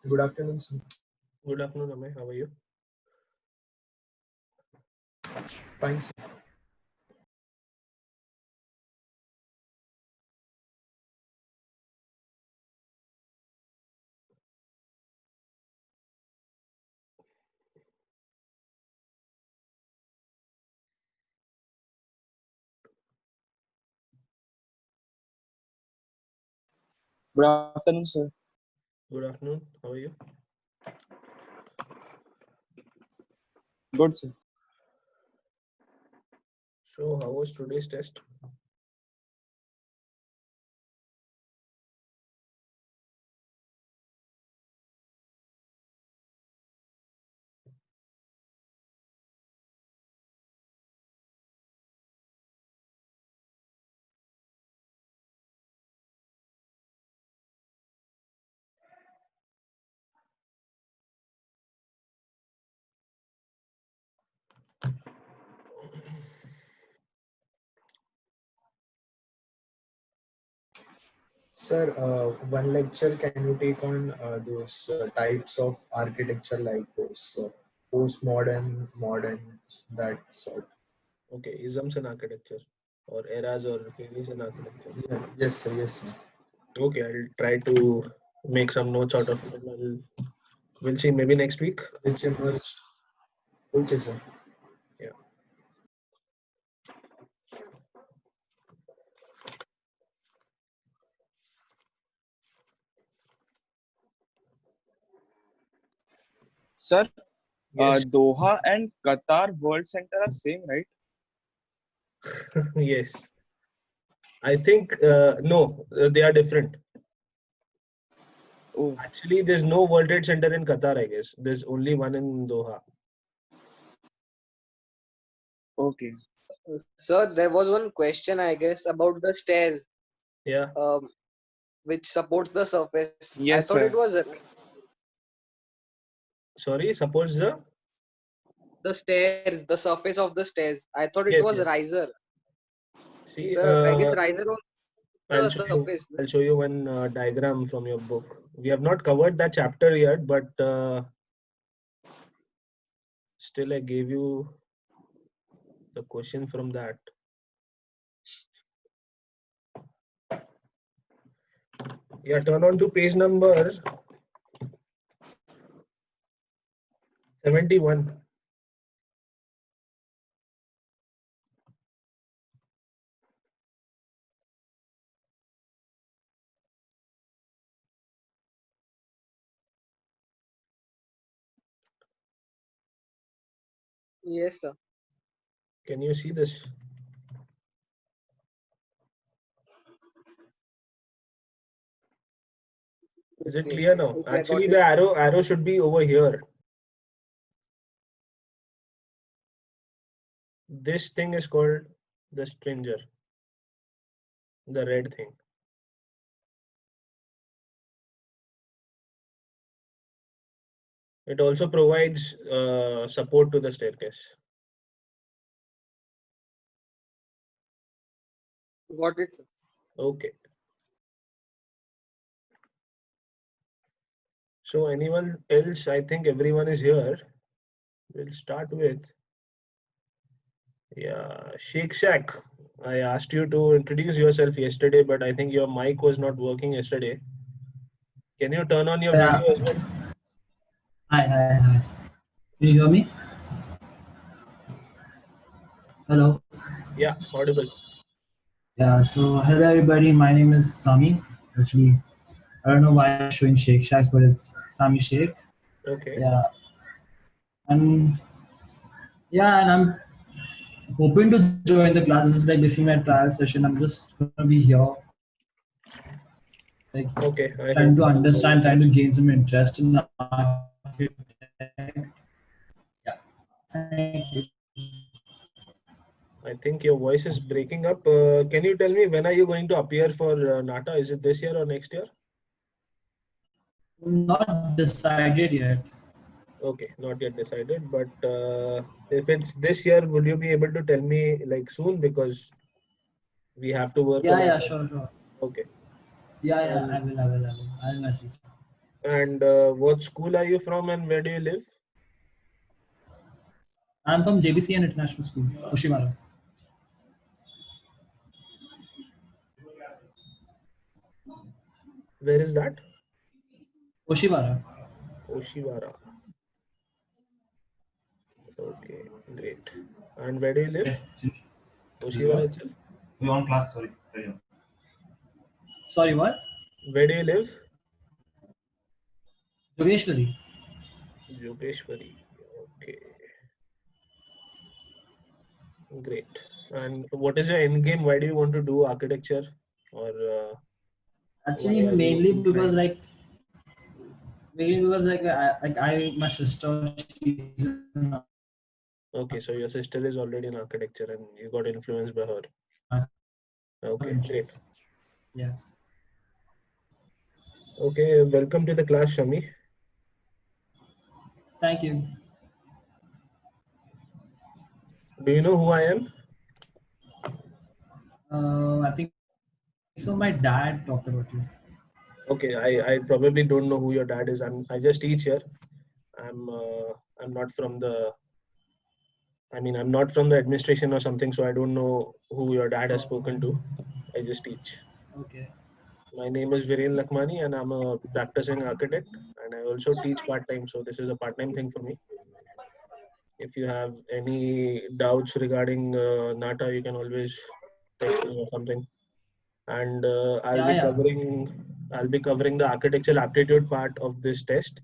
Good afternoon, sir. Good afternoon, Amay. How are you? Fine, sir. Good afternoon, sir. Good afternoon. How are you? Good, sir. So, how was today's test? Sir, one lecture can you take on those types of architecture like those postmodern, modern, that sort? Okay, isms in architecture or eras or phases in architecture. Yeah. Yes, sir. Yes, sir. Okay, I'll try to make some notes out of it. And we'll see maybe next week. Which emerged. Okay, sir. Yeah. Sir, Yes. Doha and Qatar World Center are same, right? Yes. I think no, they are different. Oh, Actually, there's no World Trade Center in Qatar. I guess there's only one in Doha. okay. Sir, there was one question, I guess, about the stairs, Yeah. which supports the surface. I Yes, thought it sir. was Sorry. Suppose the stairs, the surface of the stairs. I thought it yes, was yes. riser. See, Sir, I guess riser on I'll the show you. surface. I'll show you one diagram from your book. We have not covered that chapter yet, but still, I gave you the question from that. Yeah, turn on to page number 71. Yes, sir. Can you see this? Is it Okay. clear now? Okay, I got Actually, it. the arrow should be over here. This thing is called the stringer, the red thing. It also provides support to the staircase. Got it, sir. Okay. So anyone else? I think everyone is here. We'll start with Shake Shack. I asked you to introduce yourself yesterday, but I think your mic was not working yesterday. Can you turn on your Yeah. video as well? Hi. Can you hear me? Hello. Yeah, audible. Yeah. So hello everybody. My name is Sami. Actually, I don't know why I'm showing Shake Shacks, but it's Sami Sheikh. Okay. Yeah. And and I'm hoping to join the class. This is like basically my trial session. I'm just gonna be here, like Okay. I trying hope to you enjoy understand, the trying to class. gain some interest in architect. Yeah. Thank you. I think your voice is breaking up. Can you tell me when are you going to appear for NATA? Is it this year or next year? Not decided yet. Okay, not yet decided. But if it's this year, would you be able to tell me like soon because we have to work on it? Sure. Okay. I And will. I'll message. And what school are you from and where do you live? I'm from JBCN International School, Oshiwara. Where is that? Oshiwara. Oshiwara. Okay, great. And where do you live? Okay. Oshiwara itself? We on class, sorry. Carry on. Sorry, what? Where do you live? Yogeshwari. Yogeshwari. Okay, great. And what is your end game? Why do you want to do architecture? Or Actually, why are you mainly because inclined? my sister, she's an Okay, so your sister is already in architecture and you got influenced by her. Okay, great. Yeah. Okay, welcome to the class, Shami. Thank you. Do you know who I am? I think so. My dad talked about you. Okay, I probably don't know who your dad is. I just teach here. I'm not from the I'm not from the administration or something, so I don't know who your dad has spoken to. I just teach. Okay. My name is Viren Lakhmani and I'm a practicing architect and I also teach part-time. So this is a part-time thing for me. If you have any doubts regarding NATA, you can always text me or something. And Yeah. I'll be covering the architectural aptitude part of this test.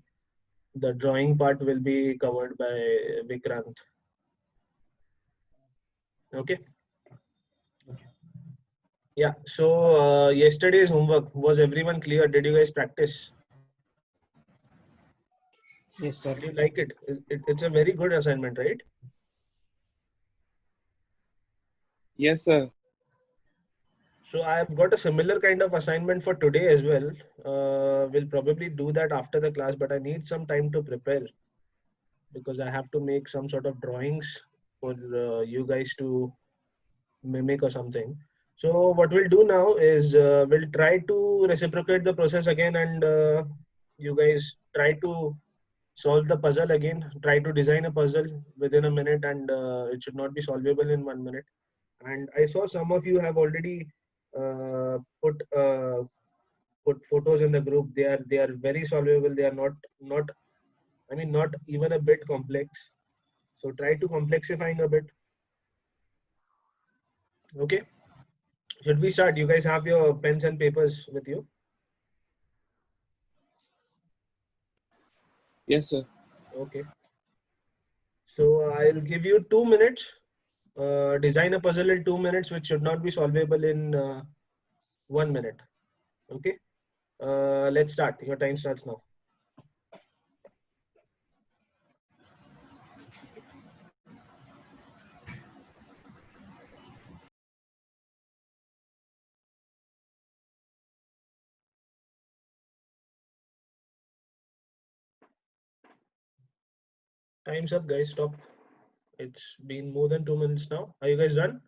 The drawing part will be covered by Vikrant. Okay. Okay. Yeah. So yesterday's homework, was everyone clear? Did you guys practice? Yes, sir. Did you like it? It's a very good assignment, right? Yes, sir. So I've got a similar kind of assignment for today as well. We'll probably do that after the class, but I need some time to prepare because I have to make some sort of drawings for you guys to mimic or something. So what we'll do now is we'll try to reciprocate the process again and you guys try to solve the puzzle again. Try to design a puzzle within a minute and it should not be solvable in 1 minute. And I saw some of you have already uh, put put photos in the group. They are very solvable. They are not not even a bit complex. So try to complexifying a bit. Okay. Should we start? You guys have your pens and papers with you? Yes, sir. Okay. So I'll give you 2 minutes. Design a puzzle in 2 minutes, which should not be solvable in 1 minute. Okay. Let's start. Your time starts now. Time's up, guys. Stop. It's been more than 2 minutes now. Are you guys done?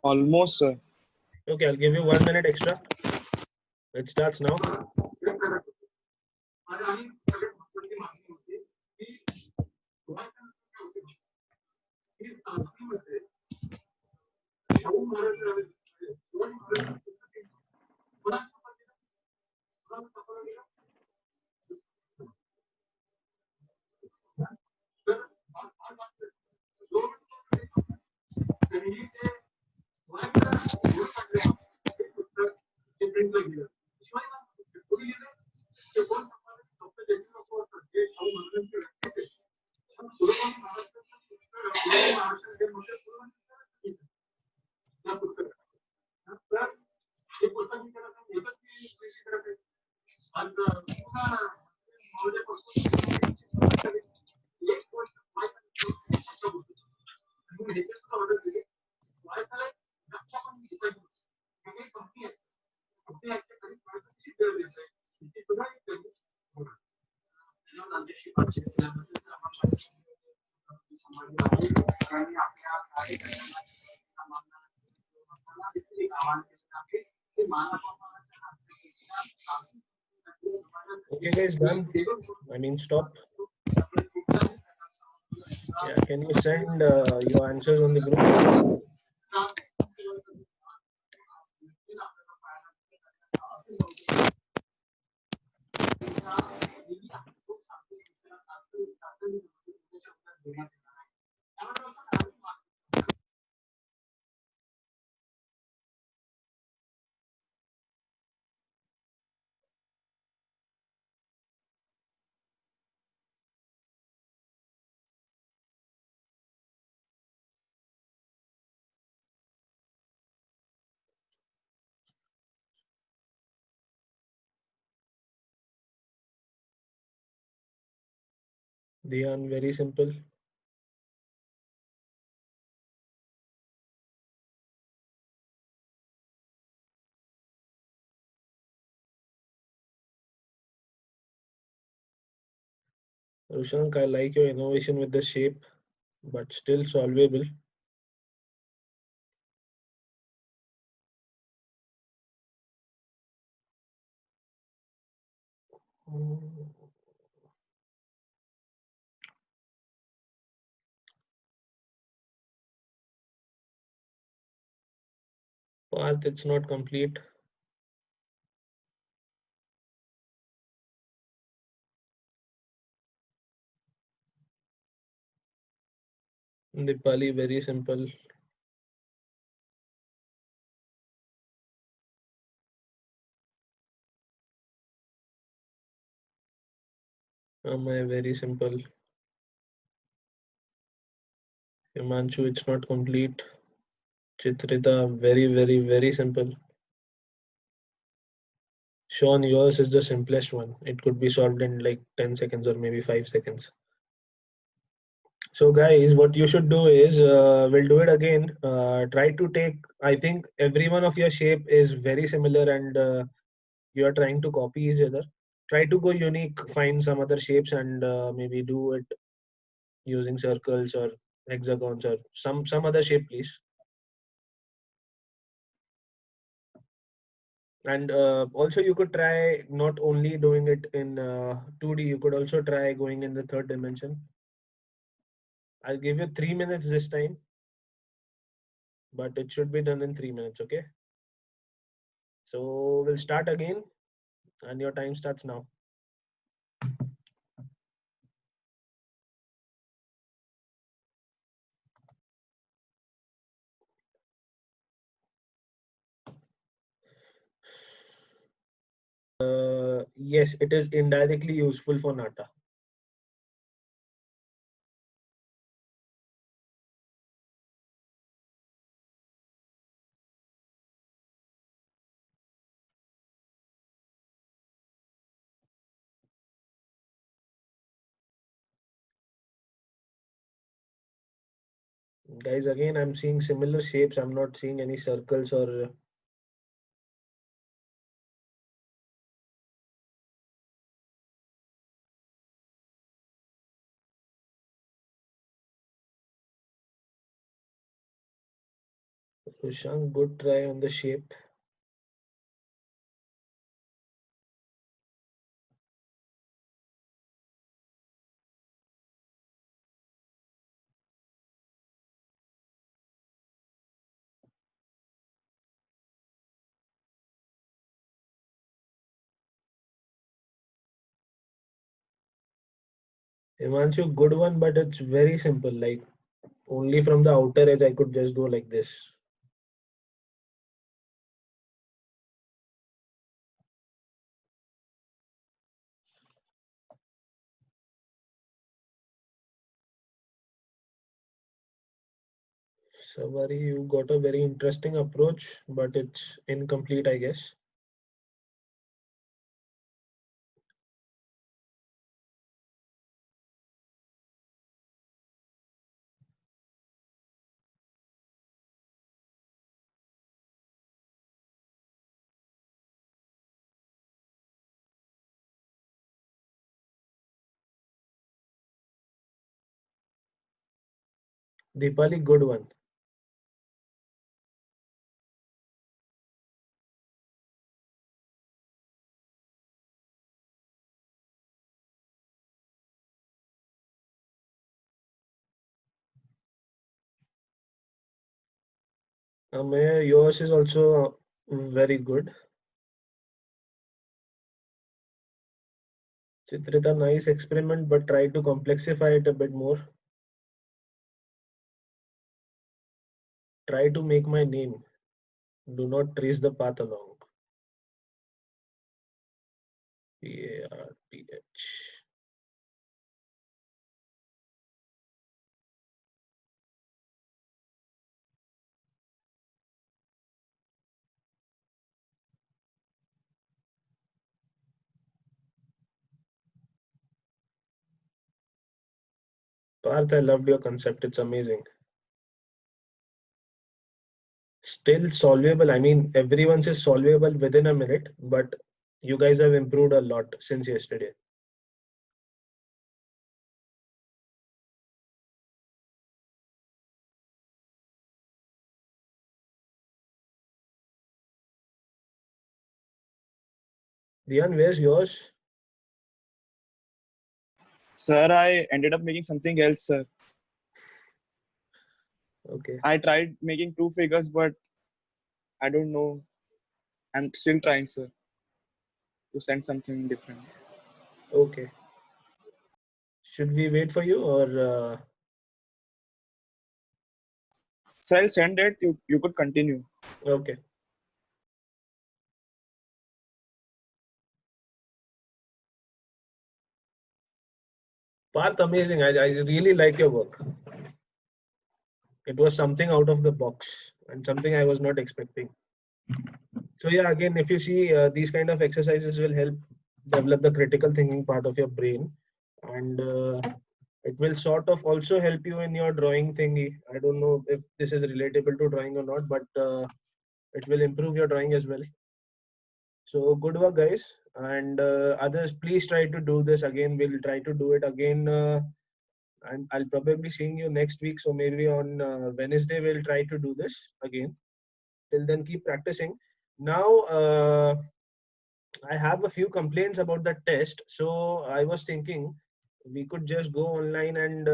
Almost, sir. Okay, I'll give you 1 minute extra. It starts now. Okay, guys, done. I mean, stop. Yeah, can you send your answers on the group? Diyan, very simple. Rushank, I like your innovation with the shape, but still solvable. Path, it's not complete. Dipali, very simple. Amay, very simple. Himanshu, it's not complete. Chitrita, very, very, very simple. Sean, yours is the simplest one. It could be solved in like 10 seconds or maybe 5 seconds. So guys, what you should do is, we'll do it again. Try to take, I think every one of your shape is very similar and you are trying to copy each other. Try to go unique, find some other shapes and maybe do it using circles or hexagons or some other shape, please. And also you could try not only doing it in 2D, you could also try going in the third dimension. I'll give you 3 minutes this time, but it should be done in 3 minutes, okay? So we'll start again and your time starts now. Yes, it is indirectly useful for Nata. Guys, again, I'm seeing similar shapes. I'm not seeing any circles or Kushan, good try on the shape. Himanshu, good one, but it's very simple. Like only from the outer edge, I could just go like this. Savari, you got a very interesting approach, but it's incomplete, I guess. Deepali, good one. Yours is also very good. Chitrita, nice experiment, but try to complexify it a bit more. Try to make my name. Do not trace the path along. PARTH. Parth, I loved your concept. It's amazing. Still solvable. I mean, everyone's is solvable within a minute, but you guys have improved a lot since yesterday. Dian, where's yours? Sir, I ended up making something else, sir. Okay. I tried making two figures, but I don't know. I'm still trying, sir, to send something different. Okay. Should we wait for you or? So I'll send it. You could continue. Okay. Parth, amazing. I really like your work. It was something out of the box and something I was not expecting. So yeah, again, if you see these kind of exercises will help develop the critical thinking part of your brain, and it will sort of also help you in your drawing thingy. I don't know if this is relatable to drawing or not, but it will improve your drawing as well. So good work, guys, and others, please try to do this again. We'll try to do it again. And I'll probably seeing you next week. So maybe on Wednesday we'll try to do this again. Till then, keep practicing. Now, I have a few complaints about the test. So I was thinking we could just go online and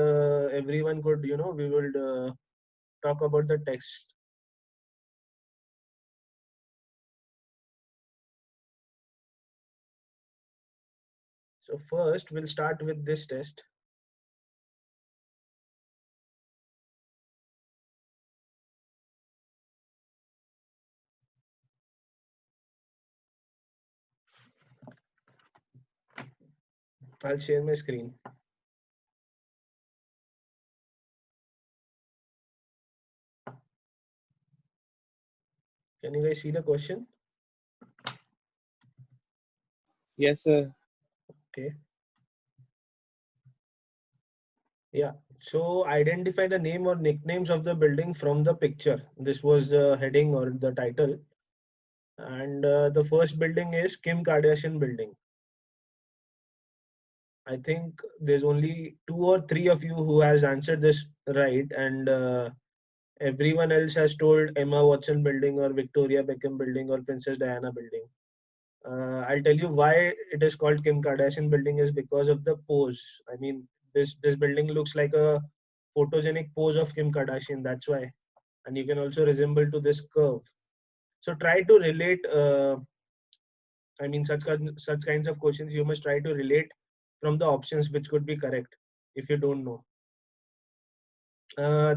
everyone could, we would talk about the test. So first, we'll start with this test. I'll share my screen. Can you guys see the question? Yes, sir. Okay. Yeah. So identify the name or nicknames of the building from the picture. This was the heading or the title. And the first building is Kim Kardashian building. I think there's only 2 or 3 of you who has answered this right, and everyone else has told Emma Watson building or Victoria Beckham building or Princess Diana building. I'll tell you why it is called Kim Kardashian building is because of the pose. I mean, this building looks like a photogenic pose of Kim Kardashian. That's why, and you can also resemble to this curve. So try to relate. I mean, such kinds of questions you must try to relate from the options which could be correct if you don't know.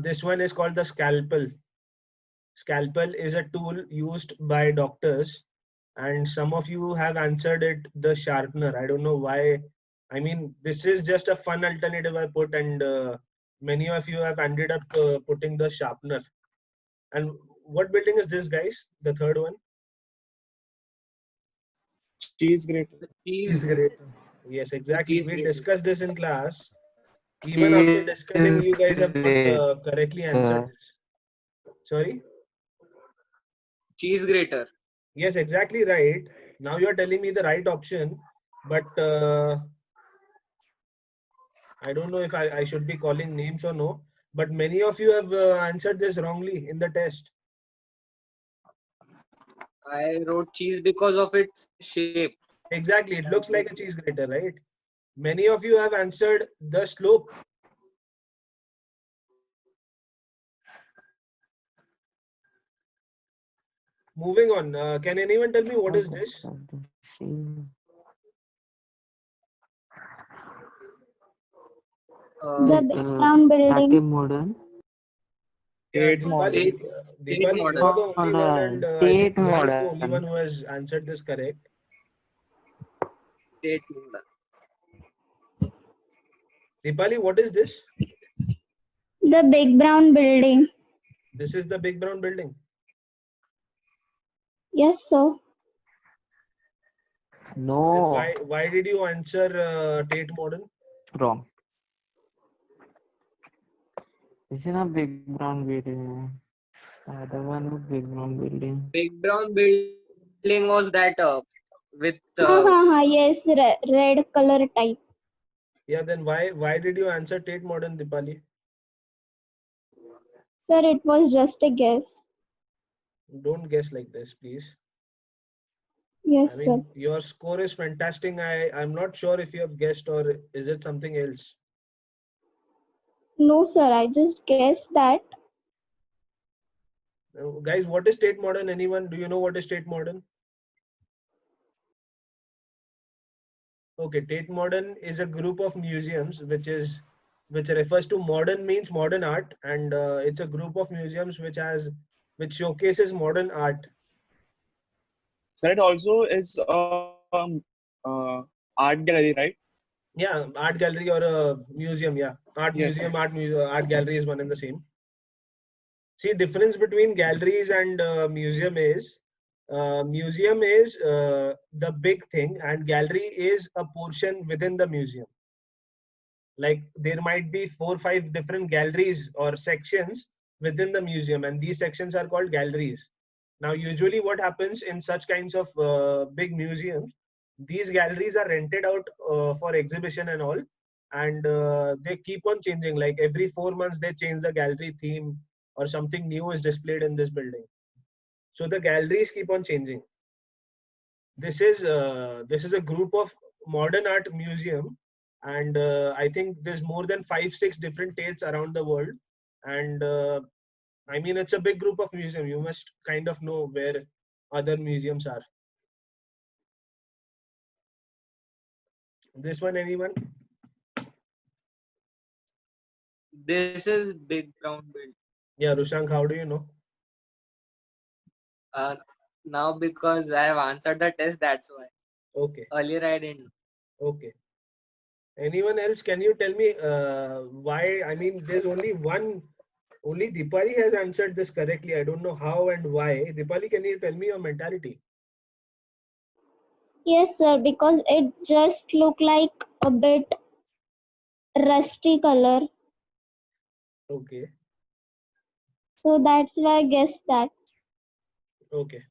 This one is called the scalpel. Scalpel is a tool used by doctors, and some of you have answered it the sharpener. I don't know why. I mean, this is just a fun alternative I put, and many of you have ended up putting the sharpener. And what building is this, guys? The third one? Cheese grater. The Is cheese, great. Yes, exactly. cheese We grater. discussed this in class. Even after discussing, you guys have not correctly answered this. Sorry? Cheese grater. Yes, exactly right. Now you're telling me the right option, but I don't know if I should be calling names or no. But many of you have answered this wrongly in the test. I wrote cheese because of its shape. Exactly. It looks like a cheese grater, right? Many of you have answered the slope. Moving on. Can anyone tell me what is this? The big brown building. Modern. Yeah, Tate Modern. Deepali, you Modern. are the only one, and I think Tate you are the Modern. only one who has answered this correct. Tate Modern. Deepali, what is this? The big brown building. This is the big brown building. Yes, sir. Then No. why did you answer Tate Modern? Wrong. This is a big brown building. The other one is big brown building. Big brown building was that with Yes, red color type. Yeah, then why did you answer Tate Modern, Deepali? Sir, it was just a guess. Don't guess like this, please. Yes, I sir. mean, your score is fantastic. I'm not sure if you have guessed or is it something else. No, sir, I just guessed that. Guys, what is Tate Modern? Anyone? Do you know what is Tate Modern? Okay, Tate Modern is a group of museums which refers to modern means modern art, and it's a group of museums which showcases modern art. So it also is art gallery, right? Yeah, art gallery or a museum. Yeah, art Yes, museum, art gallery is one and the same. See, difference between galleries and museum is the big thing, and gallery is a portion within the museum. Like there might be 4 or 5 different galleries or sections within the museum, and these sections are called galleries. Now, usually what happens in such kinds of big museums, these galleries are rented out for exhibition and all, and they keep on changing. Like every 4 months, they change the gallery theme or something new is displayed in this building. So the galleries keep on changing. This is a group of modern art museum, and I think there's more than 5-6 different Tates around the world, and I mean, it's a big group of museums. You must kind of know where other museums are. This one, anyone? this is big brown building. Yeah, Rushank, how do you know? Now because I have answered the test, that's why. Okay, Earlier I didn't. okay. Anyone else? Can you tell me why? I mean, there's only one. Only Deepali has answered this correctly. I don't know how and why. Deepali, can you tell me your mentality? Yes, sir, because it just looked like a bit rusty color. Okay, So that's why I guessed that. okay.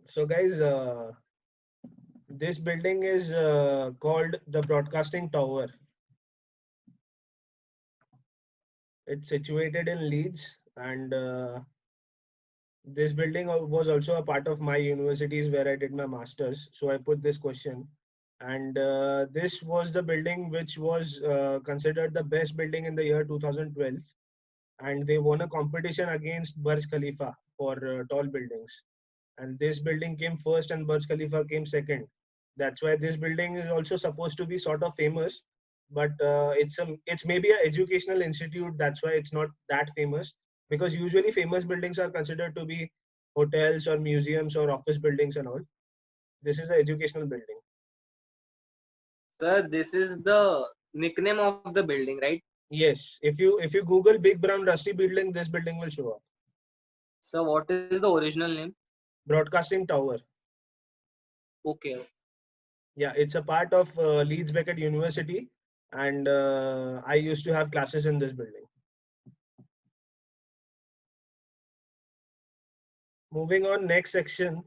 So, guys, this building is called the Broadcasting Tower. It's situated in Leeds, and this building was also a part of my universities where I did my masters. So I put this question, and this was the building which was considered the best building in the year 2012, and they won a competition against Burj Khalifa for tall buildings. And this building came first, and Burj Khalifa came second. That's why this building is also supposed to be sort of famous, but it's maybe an educational institute. That's why it's not that famous, because usually famous buildings are considered to be hotels or museums or office buildings and all. This is an educational building. Sir, this is the nickname of the building, right? Yes, if you Google Big Brown Rusty Building, this building will show up. So what is the original name? Broadcasting Tower. Okay. Yeah, it's a part of Leeds Beckett University, and I used to have classes in this building. Moving on, next section.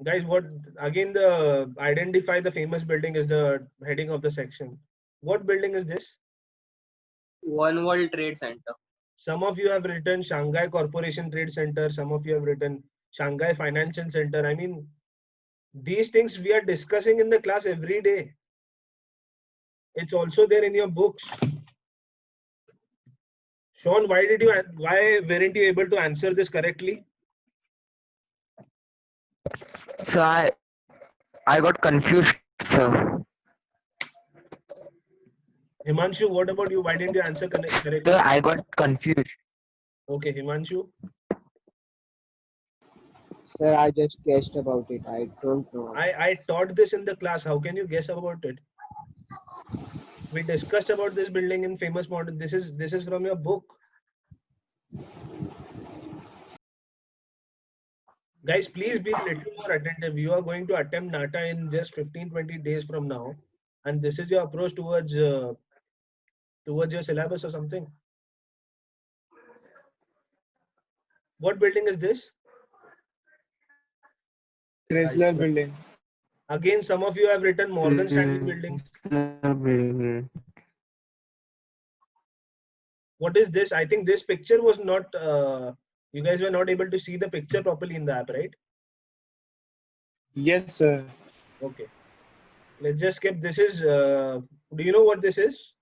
Guys, what again, the identify the famous building is the heading of the section. What building is this? One World Trade Center. Some of you have written Shanghai Corporation Trade Center, some of you have written Shanghai Financial Center. I mean, these things we are discussing in the class every day. It's also there in your books. Sean, why weren't you able to answer this correctly? So I got confused, sir. Himanshu, what about you? Why didn't you answer correctly? Sir, I got confused. Okay, Himanshu. Sir, I just guessed about it. I don't know. I taught this in the class. How can you guess about it? We discussed about this building in famous model. This is from your book. Guys, please be a little more attentive. You are going to attempt NATA in just 15-20 days from now. And this is your approach towards your syllabus or something. What building is this? Chrysler Building. Again, some of you have written Morgan Stanley building. Building. What is this? I think this picture was not, you guys were not able to see the picture properly in the app, right? Yes, sir. Okay. Let's just skip. This is, do you know what this is?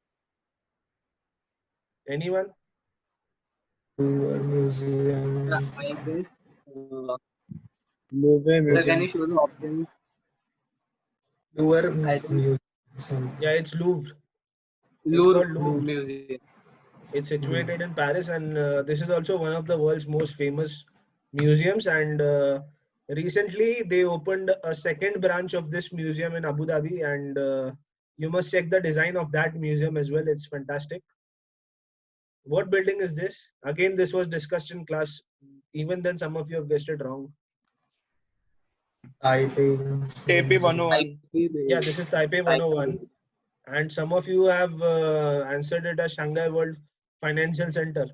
Anyone? Louvre Museum. I guess. Louvre Sir, can Museum. you show the options? Louvre I think- Museum. Yeah, it's Louvre. Louvre called Louvre. Museum. It's situated in Paris, and this is also one of the world's most famous museums. And recently, they opened a second branch of this museum in Abu Dhabi, and you must check the design of that museum as well. It's fantastic. What building is this? Again, this was discussed in class. Even then, some of you have guessed it wrong. Taipei. Taipei 101. Yeah, this is Taipei 101. And some of you have answered it as Shanghai World Financial Center.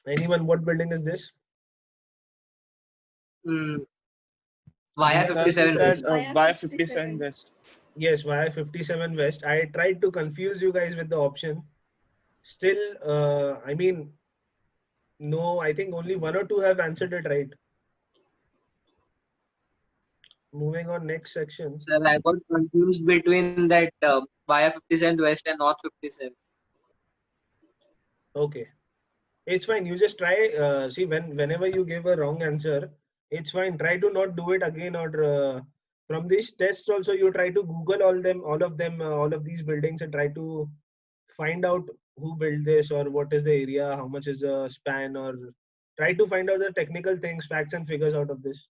Anyone, what building is this? Via 57 West. Via 57 West. Yes, via 57 West. I tried to confuse you guys with the option. Still, I mean, no, I think only one or two have answered it right. Moving on, next section. Sir, I got confused between that via 57 West and North 57. Okay, it's fine. You just try. See, whenever you give a wrong answer, it's fine. Try to not do it again. Or from these tests also, you try to Google all of these buildings, and try to find out who built this, or what is the area, how much is the span, or try to find out the technical things, facts and figures out of this.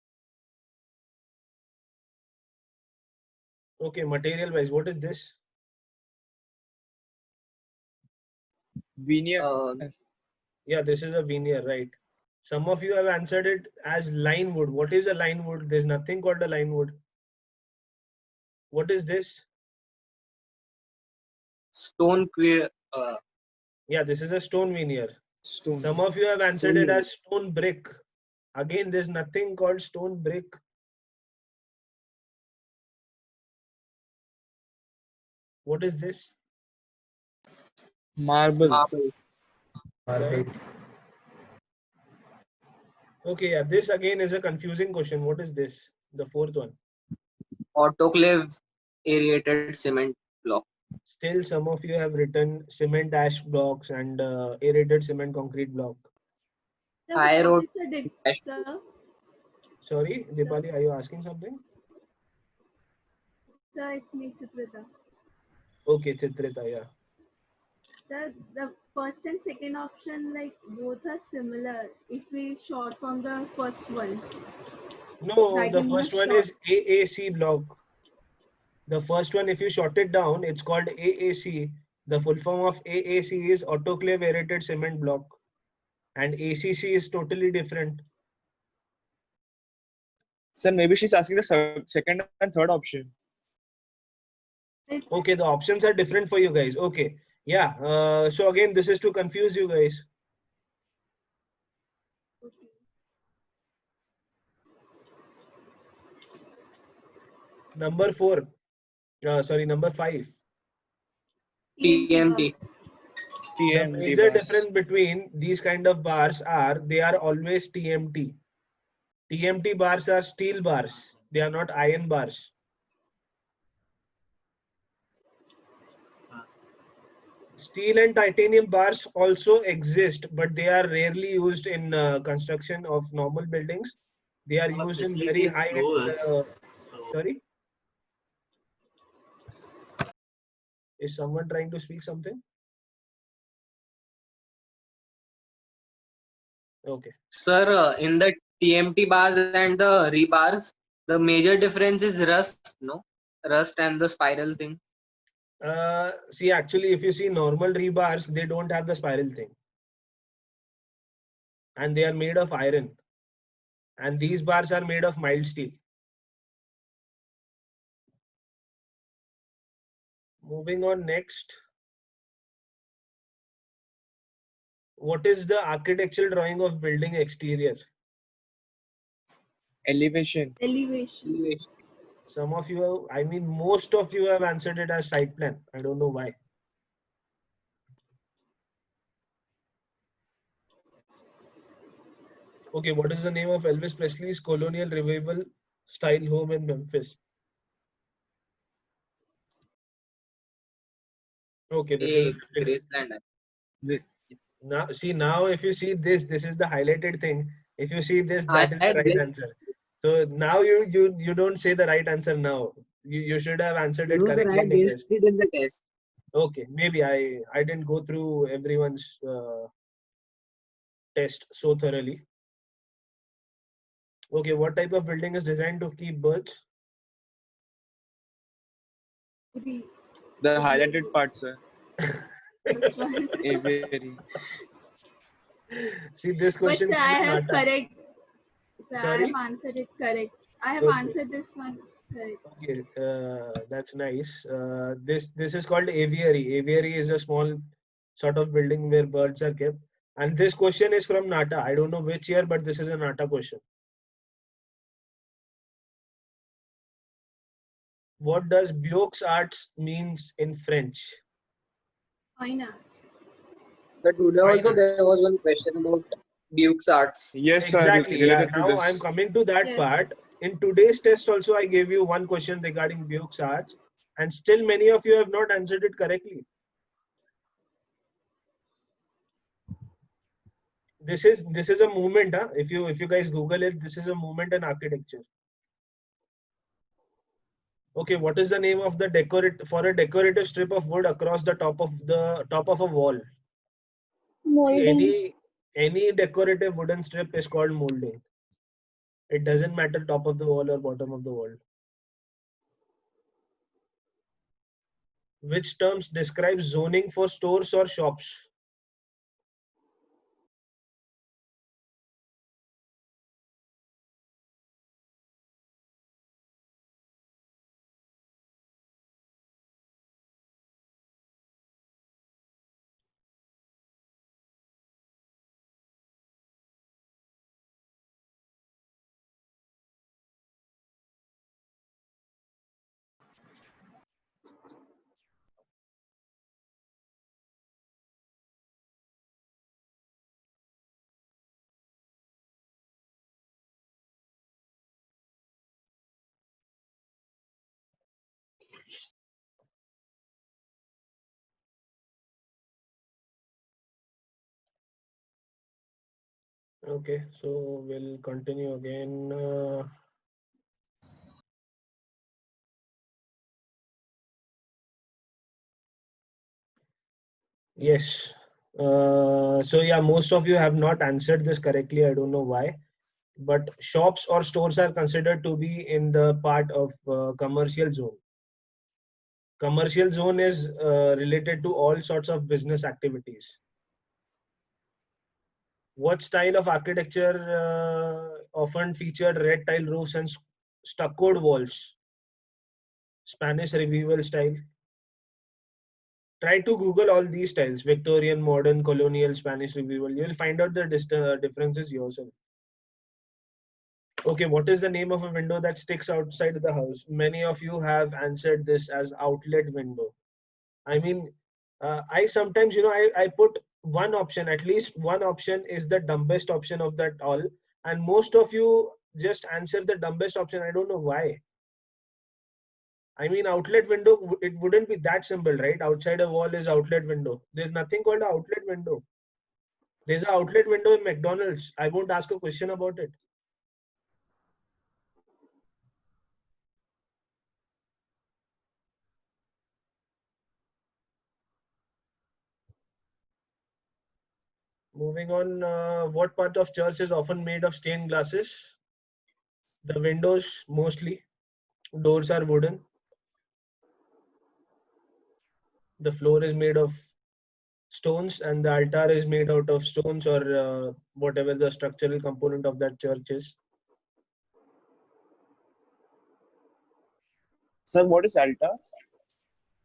Okay, material wise, what is this? Veneer. Yeah, this is a veneer, right? Some of you have answered it as line wood. What is a line wood? There's nothing called a line wood. What is this? Stone queer. Yeah, this is a stone veneer. Stone. Some of you have answered it as stone brick. Again, there's nothing called stone brick. What is this? Marble. Marble. Okay, yeah, this again is a confusing question. What is this? The fourth one. Autoclave aerated cement block. Still, some of you have written cement ash blocks and aerated cement concrete block. I wrote Sir, Sorry, Dipali, are you asking something? sir, it's me, Chitrita. Okay, Chitrita, yeah. Sir, the first and second option, like both are similar. If we short from the first one. No, the Writing first was one is AAC block. The first one, if you short it down, it's called AAC. The full form of AAC is autoclave aerated cement block. And ACC is totally different. Sir, maybe she's asking the second and third option. Okay, the options are different for you guys. Okay. Yeah. So again, this is to confuse you guys. Number 4. Number 5. TMT. The major difference between these kind of bars are they are always TMT. TMT bars are steel bars. They are not iron bars. Steel and titanium bars also exist, but they are rarely used in construction of normal buildings. They are Our used in facility very is high end. lower. So Sorry, is someone trying to speak something? Okay. Sir, in the TMT bars and the rebars, the major difference is rust, no? Rust and the spiral thing. See, actually, if you see normal rebars, they don't have the spiral thing, and they are made of iron. And these bars are made of mild steel. Moving on next. What is the architectural drawing of building exterior? Elevation. Elevation. Some of you have, I mean, most of you have answered it as site plan. I don't know why. Okay, what is the name of Elvis Presley's colonial revival style home in Memphis? Okay, this is A Graceland. now. See, now if you see this, this is the highlighted thing. If you see this, I that is the had right guessed. answer. So now you don't say the right answer now. You should have answered it No, sir, I correctly in had the guessed test. it in the test. Okay, maybe I didn't go through everyone's test so thoroughly. Okay, what type of building is designed to keep birds? Re- The highlighted part, sir. First one. Aviary. See, this But question sir, came I in have Nata. correct. Sir, I Sorry? have answered it correct. I have Okay. answered this one correct. Okay, that's nice. This is called aviary. Aviary is a small sort of building where birds are kept. And this question is from Nata. I don't know which year, but this is a Nata question. What does Beaux Arts means in French? Fine arts. But today Fine also arts. there was one question about Duke's Arts. Yes, sir. Exactly. Yeah. Related to Now I'm this. coming to that Yes. part. In today's test also, I gave you one question regarding Beaux Arts, and still many of you have not answered it correctly. This is a movement, huh? If you guys Google it, this is a movement in architecture. Okay, what is the name of the decorative strip of wood across the top of a wall? See, Molding. any decorative wooden strip is called molding. It doesn't matter top of the wall or bottom of the wall. Which terms describe zoning for stores or shops? Okay, so we'll continue again. Yes. So yeah, most of you have not answered this correctly. I don't know why, but shops or stores are considered to be in the part of commercial zone. Commercial zone is related to all sorts of business activities. What style of architecture often featured red tile roofs and stuccoed walls? Spanish revival style. Try to Google all these styles: Victorian, modern, colonial, Spanish revival. You will find out the differences yourself. Okay, what is the name of a window that sticks outside the house? Many of you have answered this as outlet window. I mean, I sometimes, I put one option, at least one option is the dumbest option of that all. And most of you just answer the dumbest option. I don't know why. I mean, outlet window, it wouldn't be that simple, right? Outside a wall is outlet window. There's nothing called an outlet window. There's an outlet window in McDonald's. I won't ask a question about it. Moving on, what part of church is often made of stained glasses? The windows mostly. Doors are wooden. The floor is made of stones, and the altar is made out of stones or whatever the structural component of that church is. Sir, what is altar?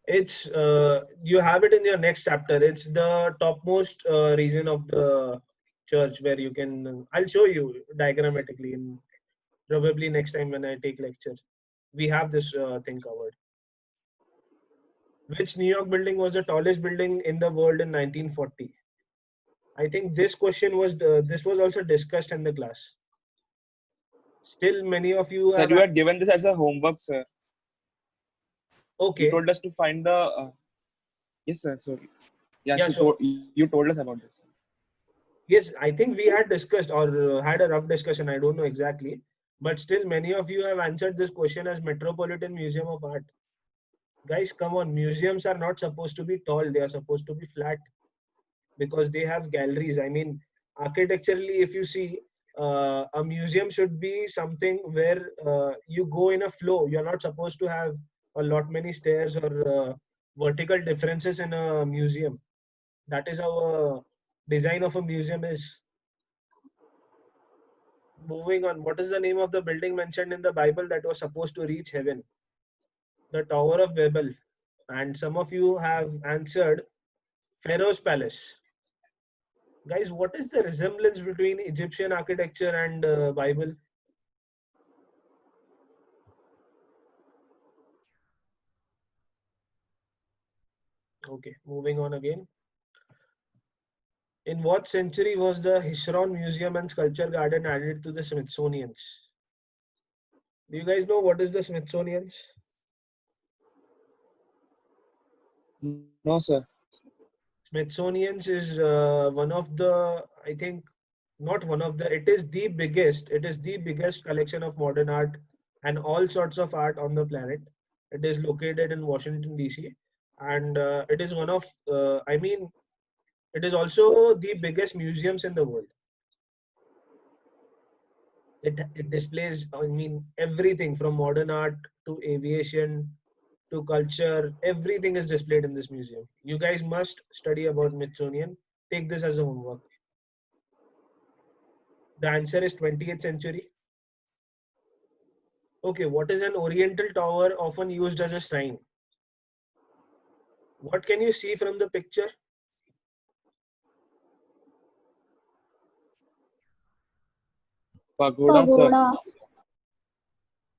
It's you have it in your next chapter. It's the topmost region of the church where you can. I'll show you diagrammatically in probably next time when I take lecture. We have this thing covered. Which New York building was the tallest building in the world in 1940? I think this question was this was also discussed in the class. Still, many of you Sir, have. you had given this as a homework, sir. You Okay. told us to find the. Yes, sir. Sorry. Yes, Yeah, so you told us about this. yes, I think we had discussed or had a rough discussion. I don't know exactly, but still, many of you have answered this question as Metropolitan Museum of Art. Guys, come on! Museums are not supposed to be tall; they are supposed to be flat because they have galleries. I mean, architecturally, if you see, a museum should be something where you go in a flow. You're not supposed to have a lot many stairs or vertical differences in a museum. That is how a design of a museum is. Moving on, what is the name of the building mentioned in the Bible that was supposed to reach heaven? The Tower of Babel. And some of you have answered Pharaoh's palace. Guys, what is the resemblance between Egyptian architecture and Bible? Okay, moving on again. In what century was the Hishron Museum and Sculpture Garden added to the Smithsonian's? Do you guys know what is the Smithsonian's? No, sir. Smithsonian's is one of the, I think, not one of the, it is the biggest collection of modern art and all sorts of art on the planet. It is located in Washington, D.C. And it is one of, I mean, it is also the biggest museums in the world. It displays, I mean, everything from modern art to aviation to culture. Everything is displayed in this museum. You guys must study about Smithsonian. Take this as a homework. The answer is 20th century. Okay, what is an oriental tower often used as a shrine? What can you see from the picture? Pagoda, sir. Pagoda.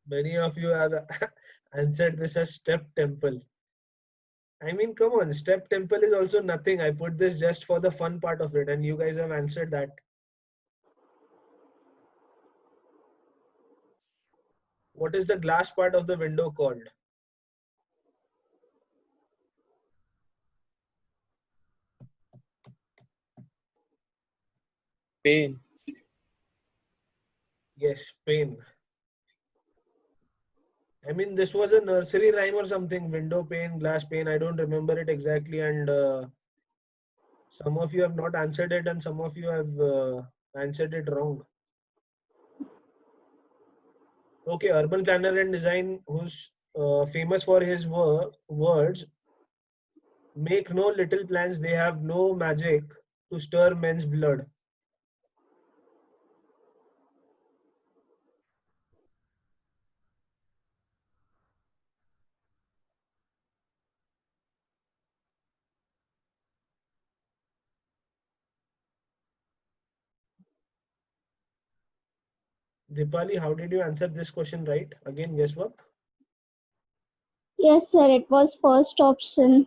Many of you have answered this as step temple. I mean, come on, step temple is also nothing. I put this just for the fun part of it, and you guys have answered that. What is the glass part of the window called? Pane. Yes, pane. I mean, this was a nursery rhyme or something. Window pane, glass pane. I don't remember it exactly, and some of you have not answered it, and some of you have answered it wrong. Okay, urban planner and design, who's famous for his words, make no little plans, they have no magic to stir men's blood. Dipali, how did you answer this question right? Again, guesswork? Yes, sir. It was first option.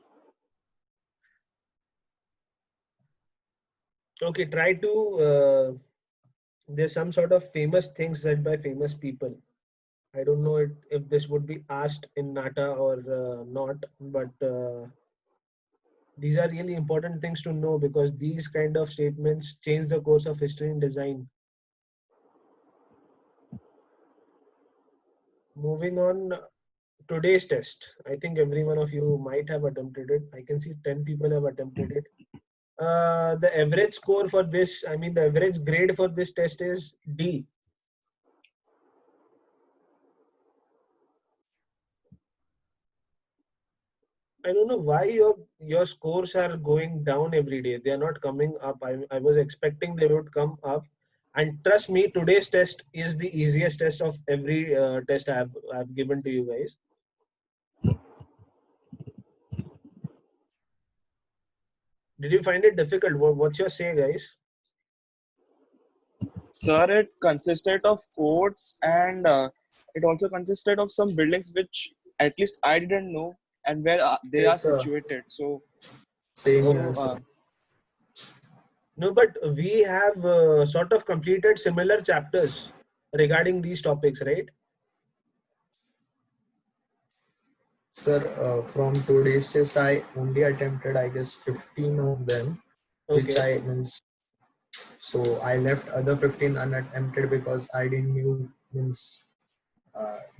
Okay, try to, there's some sort of famous things said by famous people. I don't know if this would be asked in NATA or not, but these are really important things to know because these kind of statements change the course of history and design. Moving on, today's test. I think every one of you might have attempted it. I can see 10 people have attempted it. The average score for this, I mean, the average grade for this test is D. I don't know why your scores are going down every day. They are not coming up. I was expecting they would come up. And trust me, today's test is the easiest test of every test I've given to you guys. Did you find it difficult? What's your say, guys? Sir, it consisted of courts and it also consisted of some buildings which at least I didn't know and where they are Yes, sir. situated. So, Same so here, sir. No, but we have sort of completed similar chapters regarding these topics, right? Sir, from today's test, I only attempted, I guess, 15 of them, which Okay. I means. So I left other 15 unattempted because I didn't knew means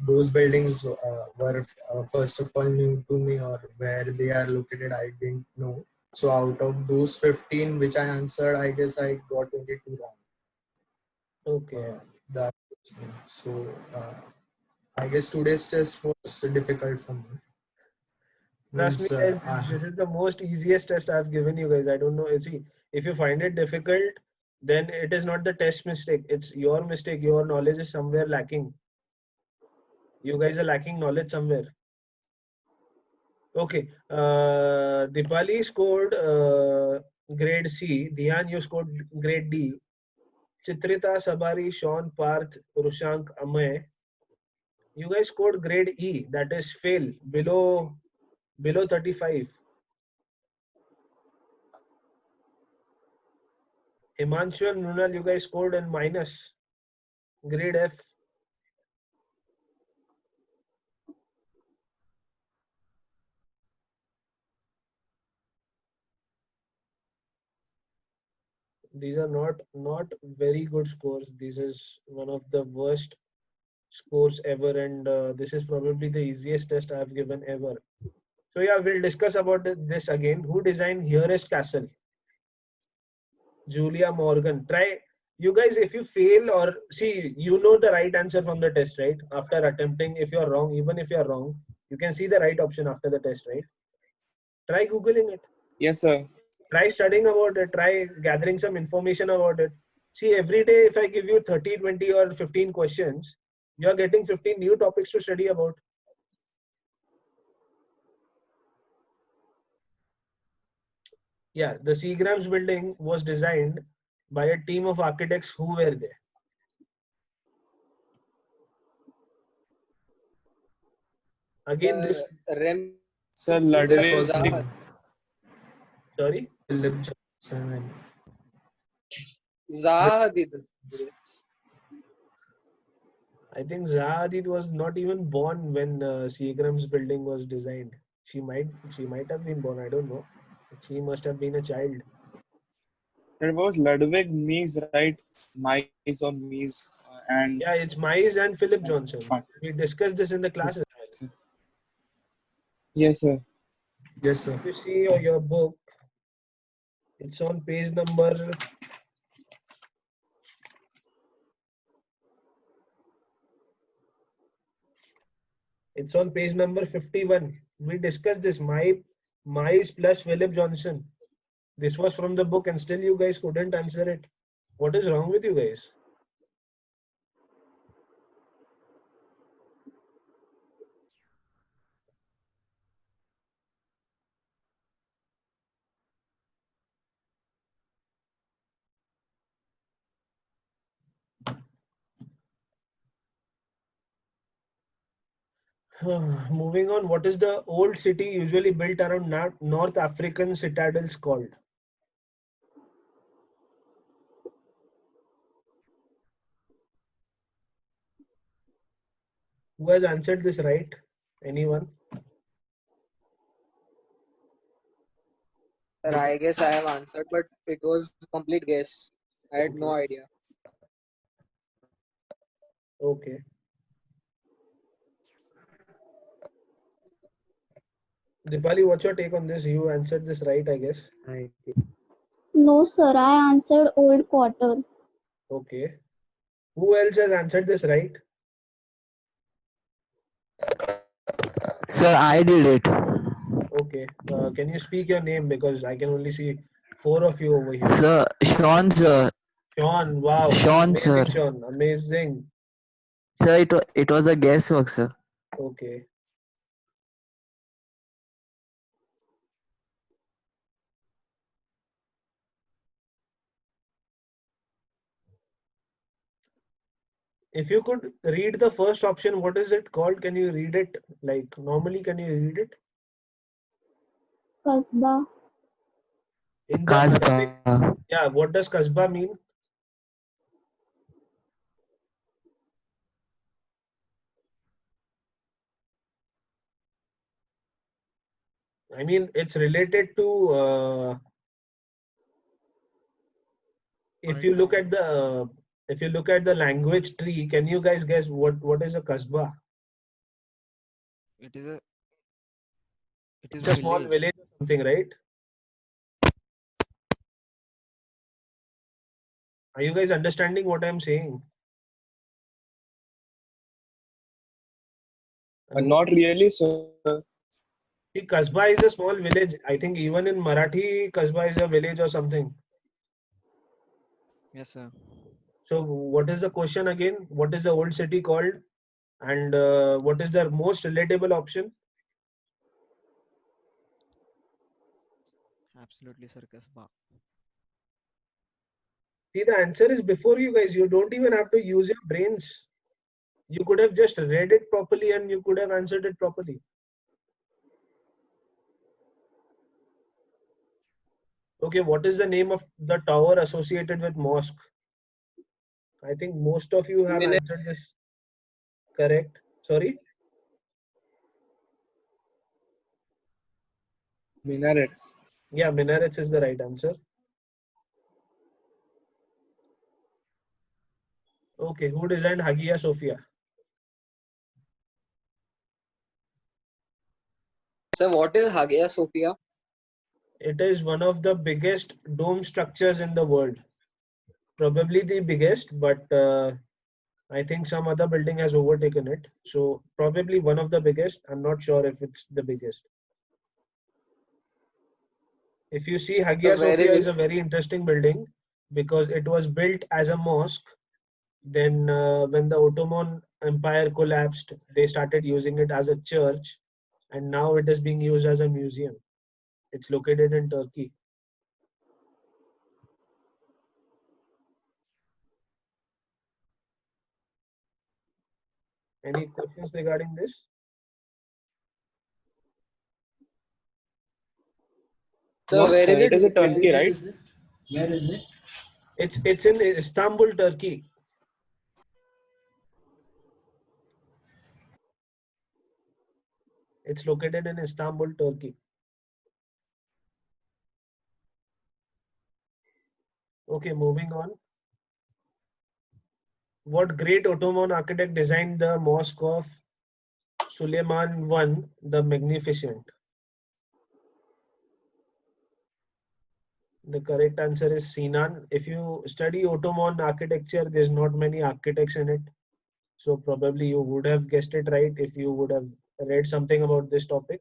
those buildings were first of all new to me, or where they are located I didn't know. So out of those 15 which I answered, I guess I got only 2 wrong. Okay. That so I guess today's test was difficult for me. Trust me, Means guys, this is the most easiest test I've given you guys. I don't know. See, if you find it difficult, then it is not the test mistake. It's your mistake. Your knowledge is somewhere lacking. You guys are lacking knowledge somewhere. Okay. Dipali scored grade C. Dhyan, you scored grade D. Chitrita, Sabari, Sean, Parth, Rushank, Amay. You guys scored grade E. That is fail. Below 35. Himanshu and Nunal, you guys scored in minus. Grade F. These are not very good scores. This is one of the worst scores ever, and this is probably the easiest test I've given ever. So yeah, we'll discuss about this again. Who designed Hearest Castle? Julia Morgan. Try, you guys, if you fail or see, you know the right answer from the test, right? After attempting, if you're wrong, even if you're wrong, you can see the right option after the test, right? Try Googling it. yes, sir. Try studying about it. Try gathering some information about it. See, every day, if I give you 30, 20, or 15 questions, you're getting 15 new topics to study about. Yeah, the Seagrams building was designed by a team of architects who were there. Again, this, Rem Sir, this Ludwig, was Zaha. me, sorry. Philip Johnson. And Zaha did this. I think Zaha Hadid was not even born when Seagram's building was designed. She might have been born. I don't know. She must have been a child. that was Ludwig Mies, right? Mies or Mies, and Yeah, it's Mize and Philip some Johnson. part. We discussed this in the class Yes, as well. sir. Yes, sir. yes, sir. If you see your book, it's on page number. It's on page number 51. We discussed this. Mize plus Philip Johnson. This was from the book, and still you guys couldn't answer it. What is wrong with you guys? Moving on, what is the old city usually built around North African citadels called? Who has answered this right? Anyone? Sir, I guess I have answered, but it was complete guess. I had no idea. Okay. Dipali, what's your take on this? You answered this right, I guess. Right. No, sir. I answered Old Quarter. Okay. Who else has answered this right? Sir, I did it. Okay. Can you speak your name, because I can only see 4 of you over here. Sir, Sean, sir. Sean, wow. Sean, sir. Amazing, Sean. Amazing. Sir, it was a guesswork, sir. Okay. If you could read the first option, what is it called? Can you read it? Like normally, can you read it? Kasbah. In the Arabic, Kasbah. yeah, what does Kasbah mean? I mean, it's related to, if you look at the language tree, can you guys guess what is a Kasbah? It is a It's a small village or something, right? Are you guys understanding what I'm saying? Not really, sir. See, Kasbah is a small village. I think even in Marathi, Kasbah is a village or something. Yes, sir. So what is the question again? What is the old city called? And what is the most relatable option? Absolutely, sir. Kasbah. See, the answer is before you guys. You don't even have to use your brains. You could have just read it properly and you could have answered it properly. Okay, what is the name of the tower associated with mosque? I think most of you have answered this correct. Sorry? Minarets. Yeah, minarets is the right answer. Okay, who designed Hagia Sophia? Sir, what is Hagia Sophia? It is one of the biggest dome structures in the world. Probably the biggest, but I think some other building has overtaken it. So probably one of the biggest. I'm not sure if it's the biggest. If you see, Hagia So where Sophia is is it? a very interesting building because it was built as a mosque. Then when the Ottoman Empire collapsed, they started using it as a church, and now it is being used as a museum. It's located in Turkey. Any questions regarding this? Sir, No, where sir. is It it is a located? Turkey, right? Where is it? It's in Istanbul, Turkey. It's located in Istanbul, Turkey. Okay, moving on. What great Ottoman architect designed the mosque of Suleiman I the Magnificent? The correct answer is Sinan. If you study Ottoman architecture, there's not many architects in it. So probably you would have guessed it right if you would have read something about this topic.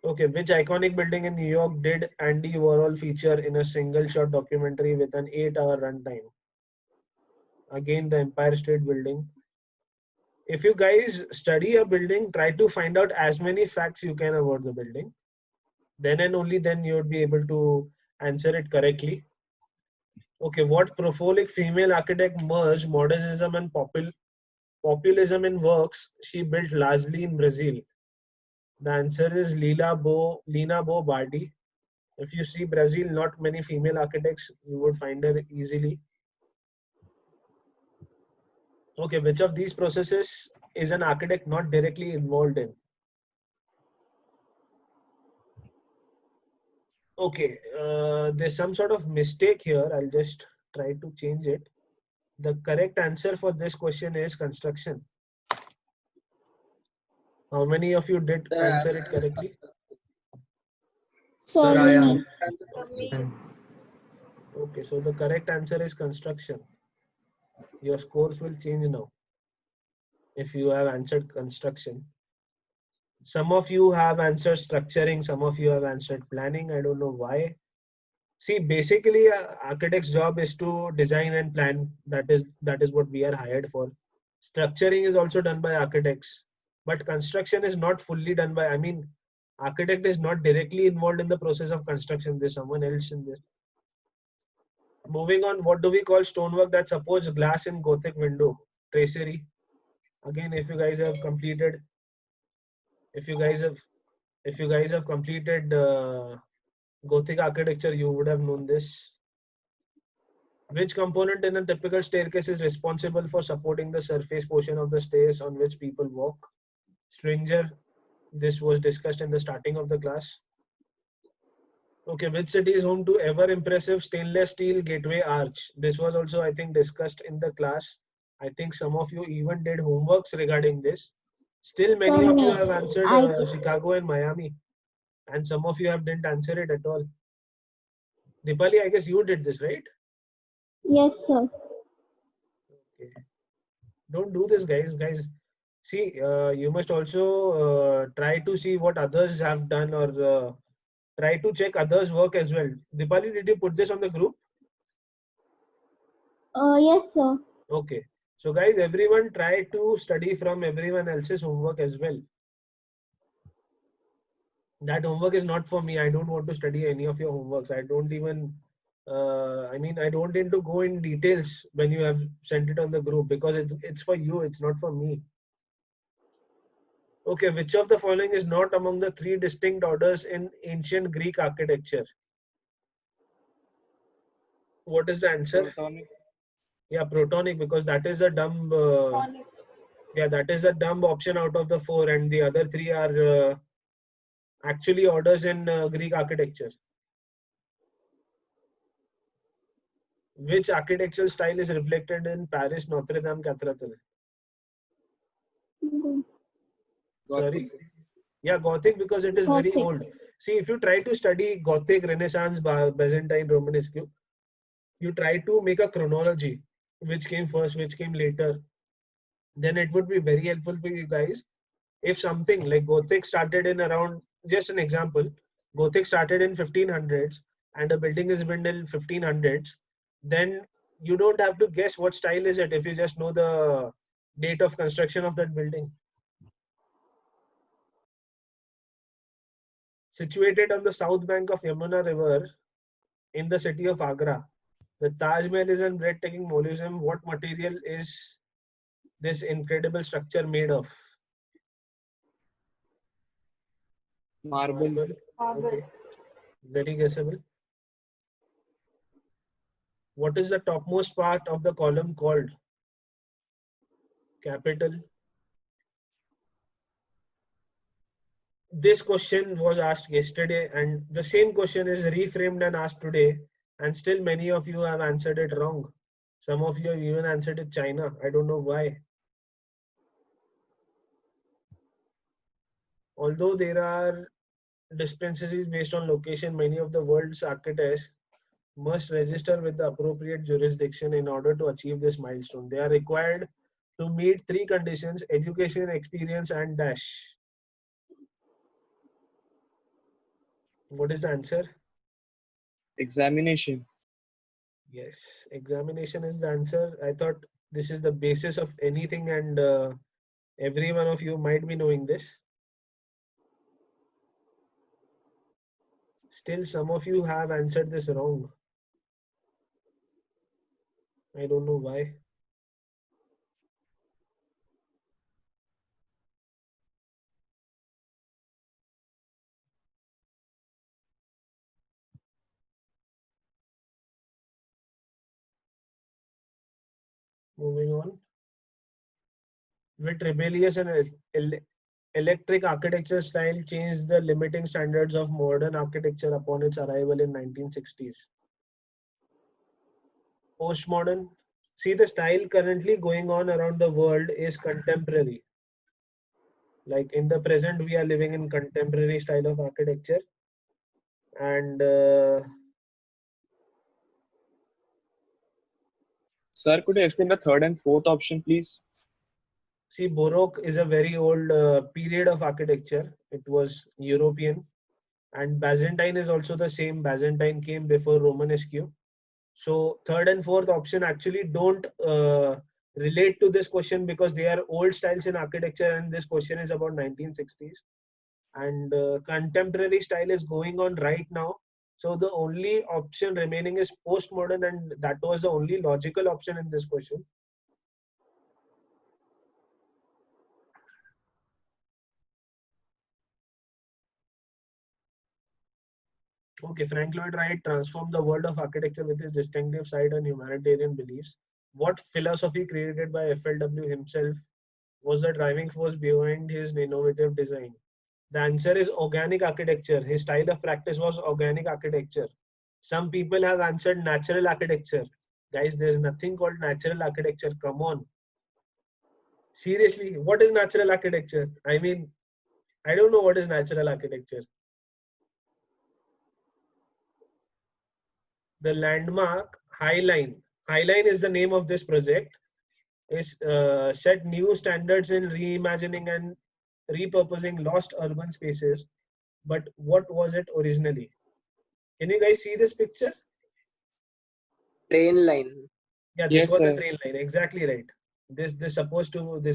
Okay, which iconic building in New York did Andy Warhol feature in a single shot documentary with an 8-hour runtime? Again, the Empire State Building. If you guys study a building, try to find out as many facts you can about the building. Then and only then you would be able to answer it correctly. Okay, what prolific female architect merged modernism and populism in works she built largely in Brazil? The answer is Lina Bo Bardi. If you see Brazil, not many female architects, you would find her easily. Okay, which of these processes is an architect not directly involved in? Okay, there's some sort of mistake here. I'll just try to change it. The correct answer for this question is construction. How many of you did answer it correctly? So Yeah, many. yeah. Okay, so the correct answer is construction. Your scores will change now if you have answered construction. Some of you have answered structuring, some of you have answered planning. I don't know why. See, basically, architect's job is to design and plan. That is what we are hired for. Structuring is also done by architects, but construction is not fully done by. I mean, architect is not directly involved in the process of construction. There's someone else in this. Moving on, what do we call stonework that supports glass in Gothic window? Tracery. Again, if you guys have, if you guys have completed Gothic architecture, you would have known this. Which component in a typical staircase is responsible for supporting the surface portion of the stairs on which people walk? Stranger, this was discussed in the starting of the class. Okay, which city is home to ever impressive stainless steel gateway arch? This was also, I think, discussed in the class. I think some of you even did homeworks regarding this. Still, many So of you many. have answered I did. Chicago and Miami, and some of you have didn't answer it at all. Dipali, I guess you did this, right? Yes, sir. Okay. Don't do this, guys. See, you must also try to see what others have done, or try to check others' work as well. Dipali, did you put this on the group? Yes, sir. Okay. So guys, everyone try to study from everyone else's homework as well. That homework is not for me. I don't want to study any of your homeworks. I don't even, I mean, I don't need to go in details when you have sent it on the group, because it's for you. It's not for me. Okay, which of the following is not among the three distinct orders in ancient Greek architecture? What is the answer? Protonic. Yeah, Protonic, because that is a dumb. Yeah, that is a dumb option out of the four, and the other three are actually orders in Greek architecture. Which architectural style is reflected in Paris Notre Dame Cathedral? Gothic. Sorry. Yeah, Gothic, because it is very Gothic. old. See, if you try to study Gothic, Renaissance, Byzantine, Romanesque, you try to make a chronology, which came first, which came later, then it would be very helpful for you guys. If something like Gothic started in around, just an example, Gothic started in 1500s and a building is built in 1500s, then you don't have to guess what style is it if you just know the date of construction of that building. Situated on the south bank of Yamuna River in the city of Agra, the Taj Mahal is a breathtaking mausoleum. What material is this incredible structure made of? Marble. Okay, very guessable. What is the topmost part of the column called? Capital. This question was asked yesterday, and the same question is reframed and asked today, and still many of you have answered it wrong. Some of you have even answered it China. I don't know why. Although there are discrepancies based on location, many of the world's architects must register with the appropriate jurisdiction in order to achieve this milestone. They are required to meet three conditions: education, experience, and dash. What is the answer? Examination. Yes, examination is the answer. I thought this is the basis of anything, and every one of you might be knowing this. Still, some of you have answered this wrong. I don't know why. Moving on. with rebellious and electric architecture style changed the limiting standards of modern architecture upon its arrival in 1960s. Postmodern. See, the style currently going on around the world is contemporary. Like in the present, we are living in contemporary style of architecture, and Sir, could you explain the third and fourth option, please? see, Baroque is a very old period of architecture. It was European, and Byzantine is also the same. Byzantine came before Romanesque. So third and fourth option actually don't relate to this question because they are old styles in architecture, and this question is about 1960s. And contemporary style is going on right now. So the only option remaining is postmodern, and that was the only logical option in this question. Okay, Frank Lloyd Wright transformed the world of architecture with his distinctive side and humanitarian beliefs. What philosophy created by FLW himself was the driving force behind his innovative design? The answer is organic architecture. His style of practice was organic architecture. Some people have answered natural architecture. Guys, there's nothing called natural architecture. Come on. Seriously, what is natural architecture? I mean, I don't know what is natural architecture. The landmark Highline. Highline is the name of this project. Is set new standards in reimagining and repurposing lost urban spaces. But what was it originally? Can you guys see this picture? Train line. Yeah, this Yes, was a sir. train line. Exactly right. This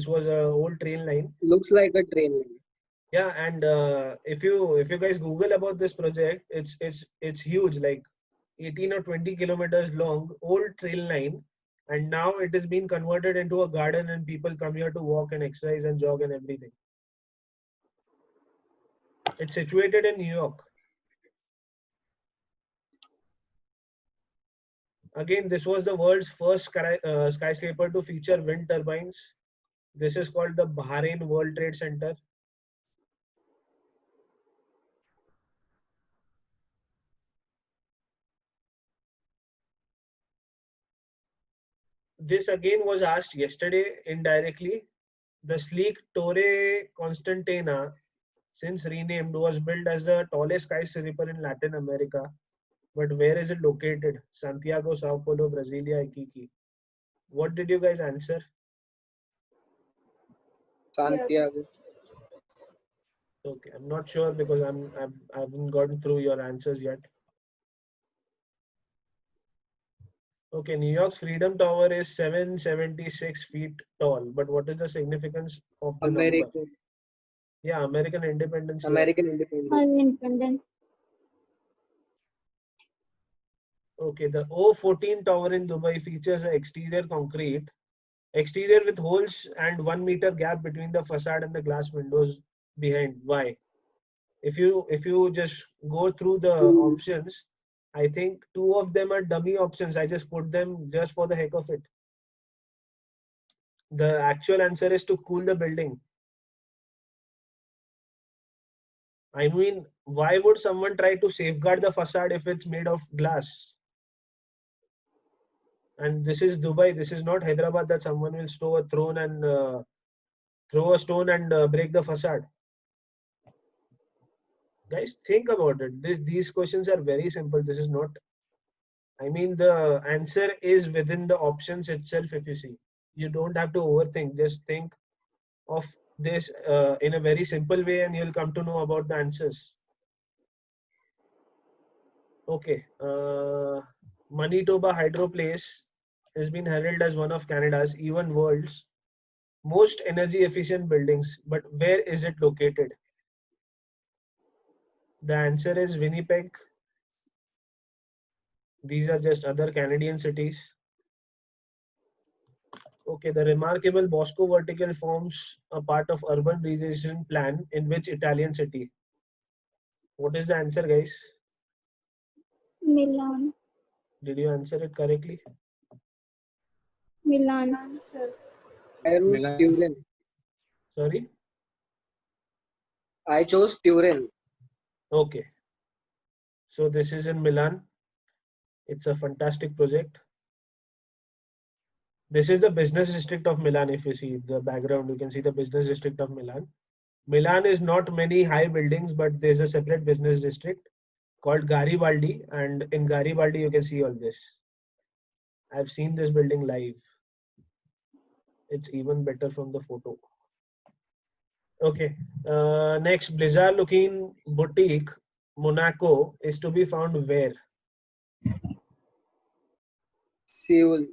was a old train line. Looks like a train line. Yeah, and if you guys Google about this project, it's huge, like 18 or 20 kilometers long, old train line, and now it has been converted into a garden, and people come here to walk and exercise and jog and everything. It's situated in New York. Again, this was the world's first skyscraper to feature wind turbines. This is called the Bahrain World Trade Center. This again was asked yesterday indirectly. The sleek Torre Constantina, since renamed, was built as the tallest skyscraper in Latin America. But where is it located? Santiago, Sao Paulo, Brasilia, Iquique. What did you guys answer? Santiago. Okay, I'm not sure because I haven't gotten through your answers yet. Okay, New York's Freedom Tower is 776 feet tall. But what is the significance of the number? American. Yeah, American Independence Day. American Independence. Independent. Okay, the O14 tower in Dubai features an exterior concrete, exterior with holes and 1 meter gap between the facade and the glass windows behind. Why? If you just go through the options, I think two of them are dummy options. I just put them just for the heck of it. The actual answer is to cool the building. I mean, why would someone try to safeguard the facade if it's made of glass? And this is Dubai. This is not Hyderabad that someone will throw a stone and break the facade. Guys, think about it. These questions are very simple. This is not. I mean, the answer is within the options itself. If you see, you don't have to overthink. Just think of this in a very simple way, and you'll come to know about the answers. Okay. Manitoba Hydro Place has been heralded as one of Canada's, even world's, most energy efficient buildings. But where is it located? The answer is Winnipeg. These are just other Canadian cities. Okay, the remarkable Bosco vertical forms a part of urban regeneration plan in which Italian city? What is the answer, guys? Milan. Did you answer it correctly? Milan. Answer. Turin. Sorry. I chose Turin. Okay. So this is in Milan. It's a fantastic project. This is the business district of Milan. If you see the background, you can see the business district of Milan. Milan is not many high buildings, but there's a separate business district called Garibaldi, and in Garibaldi you can see all this. I've seen this building live. It's even better from the photo. Okay. Next, Blizzard looking boutique, Monaco, is to be found where? Seoul.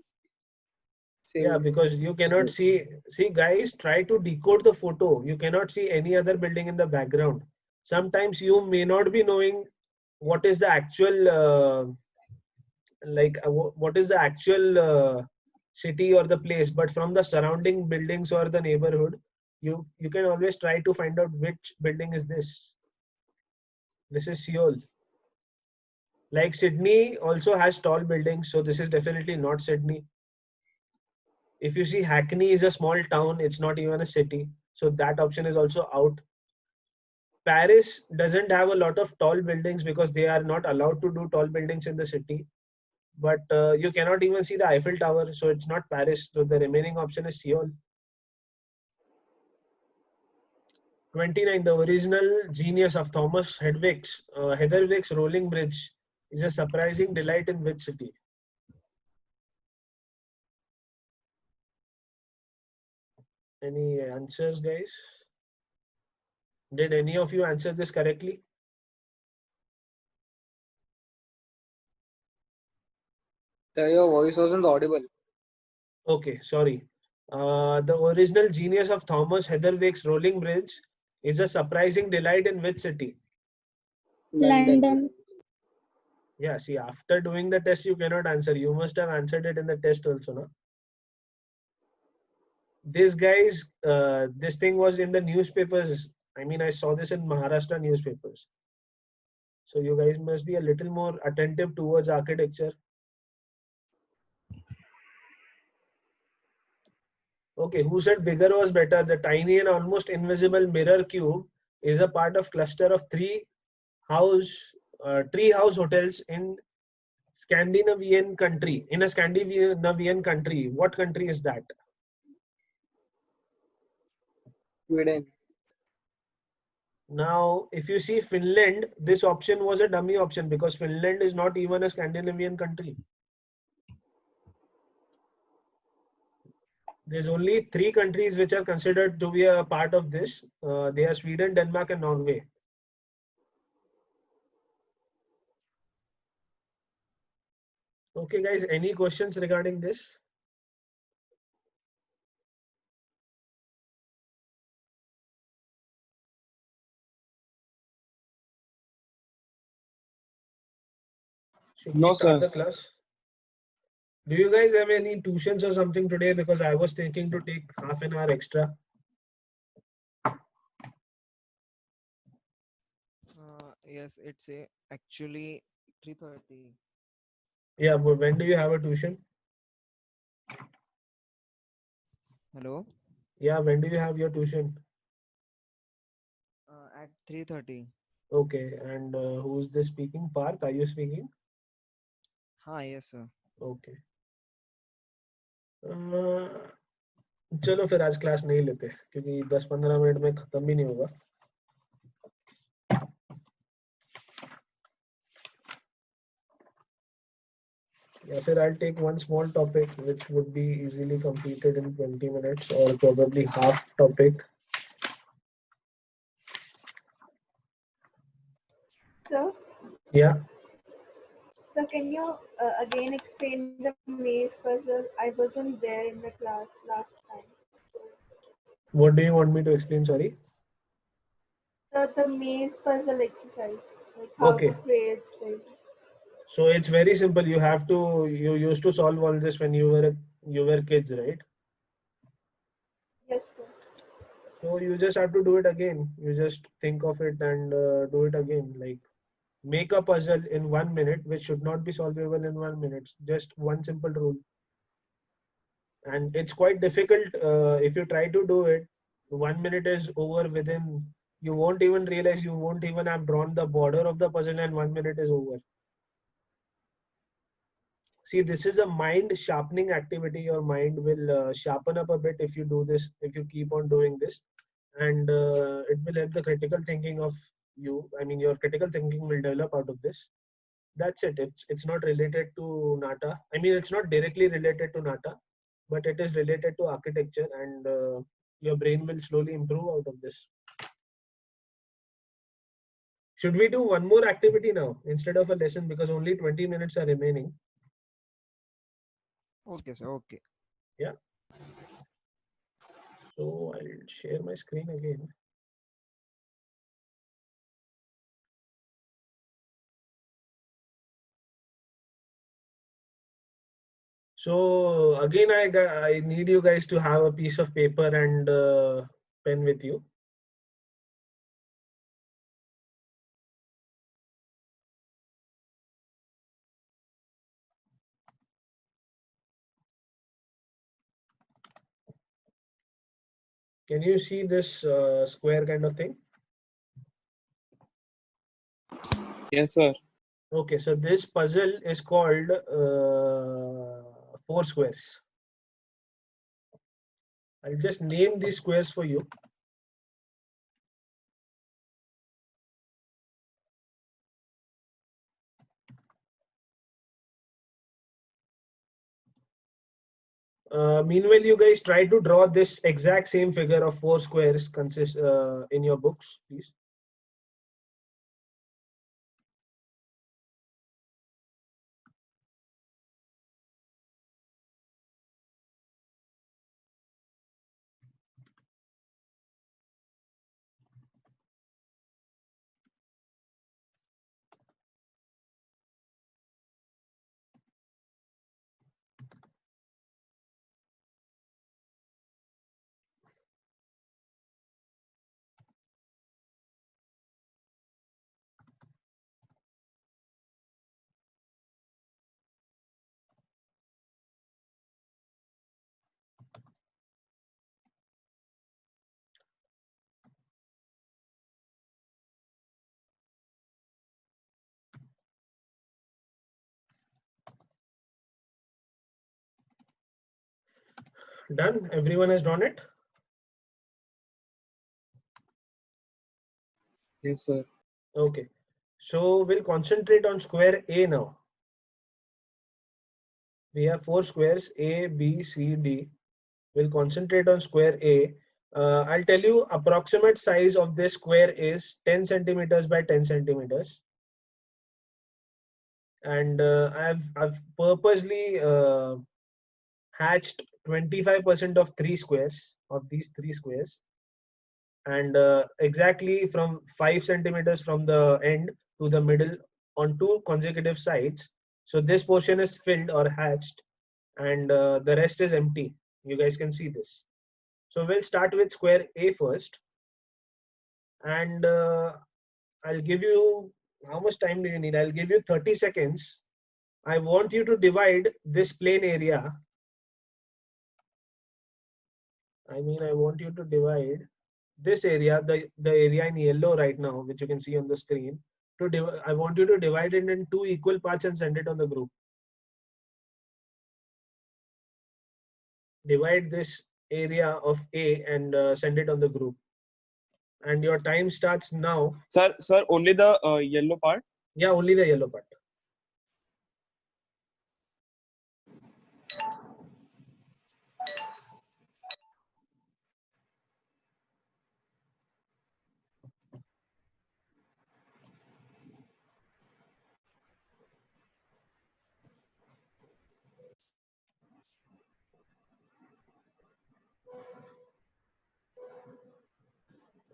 Yeah, Seoul. because you cannot see guys, try to decode the photo. You cannot see any other building in the background. Sometimes you may not be knowing what is the actual what is the actual city or the place, but from the surrounding buildings or the neighborhood, you can always try to find out which building is this. This is Seoul. Like Sydney also has tall buildings, so this is definitely not Sydney. If you see, Hackney is a small town, it's not even a city, so that option is also out. Paris doesn't have a lot of tall buildings because they are not allowed to do tall buildings in the city. But you cannot even see the Eiffel Tower, so it's not Paris. So the remaining option is Seoul. 29. The original genius of Thomas Heatherwick's rolling bridge is a surprising delight in which city? Any answers, guys? Did any of you answer this correctly? Your voice wasn't audible. Okay, sorry. The original genius of Thomas Heatherwick's rolling bridge is a surprising delight in which city? London. Yeah, see, after doing the test, you cannot answer. You must have answered it in the test also, no? This guy's, this thing was in the newspapers. I mean, I saw this in Maharashtra newspapers. So you guys must be a little more attentive towards architecture. Okay, who said bigger was better? The tiny and almost invisible mirror cube is a part of cluster of tree house hotels in Scandinavian country. In a Scandinavian country, what country is that? Sweden. Now, if you see Finland, this option was a dummy option because Finland is not even a Scandinavian country. There's only 3 countries which are considered to be a part of this. They are Sweden, Denmark, and Norway. Okay, guys, any questions regarding this? Should we No, start sir. the class? Do you guys have any tuitions or something today? Because I was thinking to take half an hour extra. Yes, it's actually 3:30. Yeah, but when do you have a tuition? Hello? Yeah, when do you have your tuition? At 3:30. Okay, and who's this speaking? Parth, are you speaking? Yes, sir. Okay. चलो फिर आज class नहीं लेते क्योंकि 10-15 minute में खत्म भी नहीं होगा. Yeah, फिर I'll take one small topic which would be easily completed in 20 minutes or probably half topic. So, Yeah. so can you again explain the maze puzzle? I wasn't there in the class last time. What do you want me to explain? Sorry. The maze puzzle exercise, like how Okay. to create it. So it's very simple. You used to solve all this when you were kids, right? Yes, sir. So you just have to do it again. You just think of it and do it again. Like make a puzzle in 1 minute, which should not be solvable in 1 minute. Just one simple rule. And it's quite difficult if you try to do it. 1 minute is over within, you won't even realize, you won't even have drawn the border of the puzzle and 1 minute is over. See, this is a mind sharpening activity. Your mind will sharpen up a bit if you do this, if you keep on doing this, and it will help the critical thinking of you. I mean, your critical thinking will develop out of this. That's it. It's not related to NATA. I mean, it's not directly related to NATA, but it is related to architecture, and your brain will slowly improve out of this. Should we do one more activity now instead of a lesson, because only 20 minutes are remaining? Okay, sir. Okay. Yeah. So I'll share my screen again. So again, I need you guys to have a piece of paper and pen with you. Can you see this square kind of thing? Yes, sir. Okay, so this puzzle is called 4 squares. I'll just name these squares for you. Meanwhile, you guys try to draw this exact same figure of 4 squares in your books, please. Done? Everyone has drawn it? Yes, sir. Okay. So we'll concentrate on square A now. We have 4 squares, A, B, C, D. We'll concentrate on square A. I'll tell you approximate size of this square is 10 centimeters by 10 centimeters. And I've purposely hatched 25% of 3 squares, of these 3 squares. And exactly from 5 centimeters from the end to the middle on 2 consecutive sides. So this portion is filled or hatched, and the rest is empty. You guys can see this. So we'll start with square A first, and I'll give you, how much time do you need? I'll give you 30 seconds. I want you to divide this plane area. I want you to divide this area, the area in yellow right now, which you can see on the screen. I want you to divide it in 2 equal parts and send it on the group. Divide this area of A and send it on the group. And your time starts now. Sir, only the yellow part? Yeah, only the yellow part.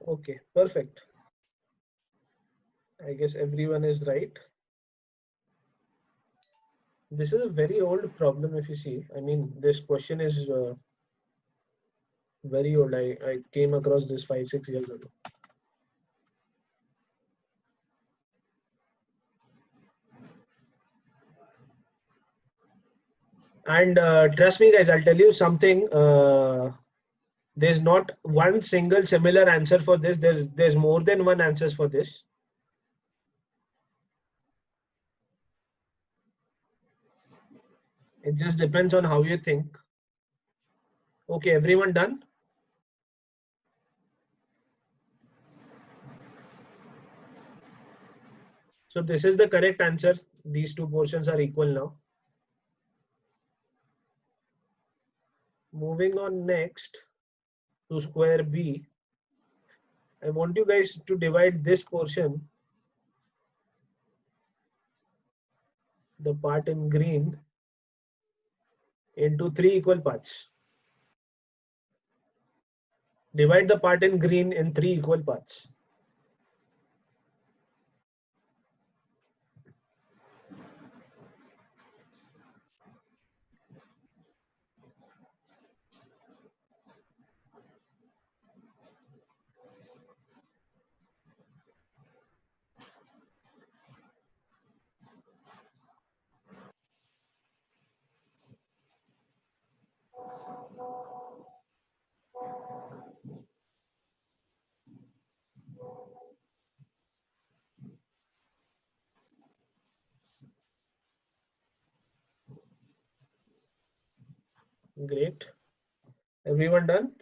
Okay, perfect. I guess everyone is right. This is a very old problem if you see. This question is very old. I came across this 5-6 years ago. And trust me guys, I'll tell you something. There's not one single similar answer for this. There's more than one answers for this. It just depends on how you think. Okay, everyone done? So this is the correct answer. These two portions are equal now. Moving on next to square B. I want you guys to divide this portion, the part in green, into 3 equal parts. Divide the part in green in 3 equal parts. Great. Everyone done?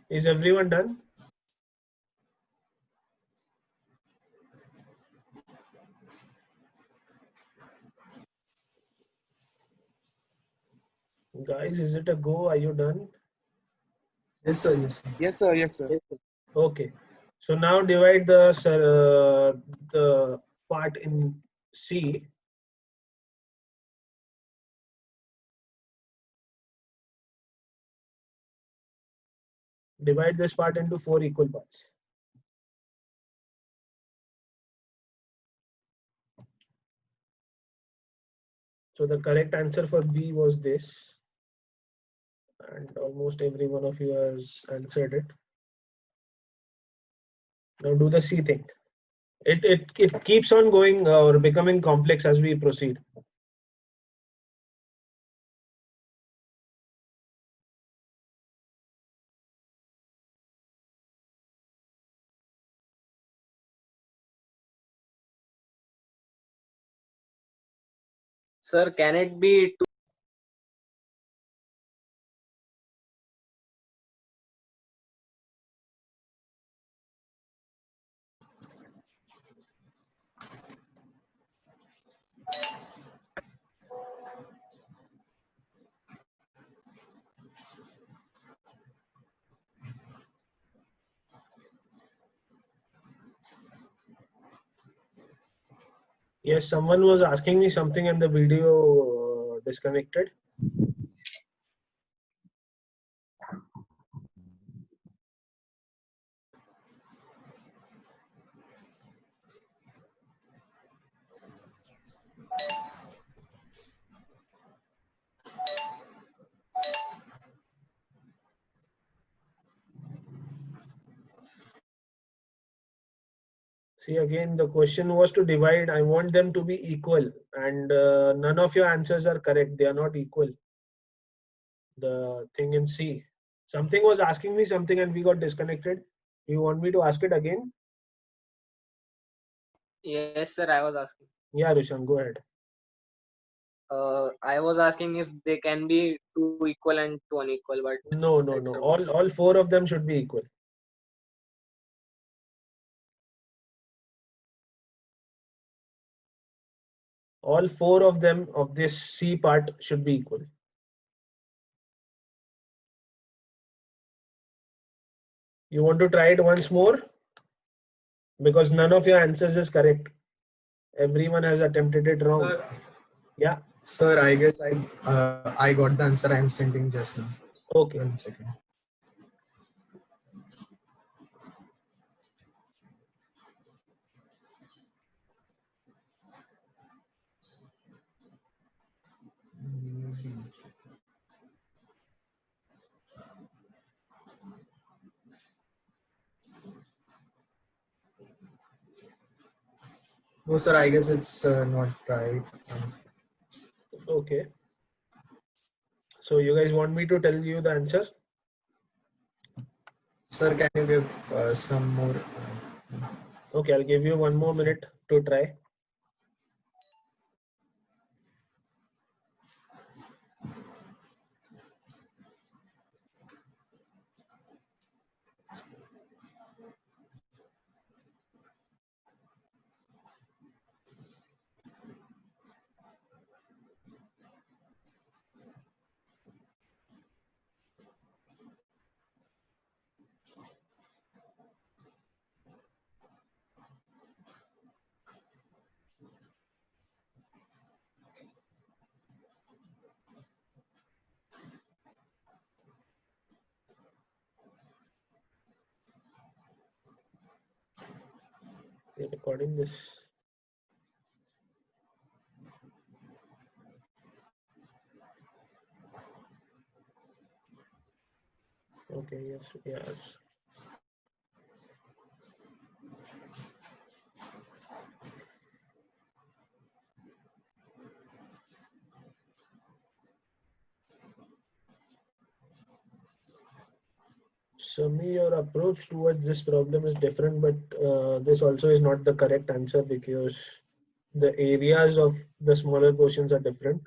Is everyone done? Guys, is it a go? Are you done? Yes, sir. Yes, sir. Yes, sir. Yes, sir. Okay. So now divide the part in C. Divide this part into 4 equal parts. So the correct answer for B was this. And almost every one of you has answered it. Now do the C thing. It keeps on going or becoming complex as we proceed. Sir, can it be 2? Yes, someone was asking me something and the video disconnected. See, again, the question was to divide. I want them to be equal, and none of your answers are correct. They are not equal. The thing in C. Something was asking me something and we got disconnected. You want me to ask it again? Yes, sir, I was asking. Yeah, Rishan, go ahead. I was asking if they can be 2 equal and 2 unequal, but No. That's okay. All 4 of them should be equal. All 4 of them of this C part should be equal. You want to try it once more? Because none of your answers is correct. Everyone has attempted it wrong. Sir, Yeah. Sir, I guess I got the answer I'm sending just now. Okay. 1 second. No, sir, I guess it's not right. Okay. So you guys want me to tell you the answer? Sir, can you give some more? Okay, I'll give you 1 more minute to try. You're recording this. Okay, yes, yes. Sami, your approach towards this problem is different, but this also is not the correct answer because the areas of the smaller portions are different.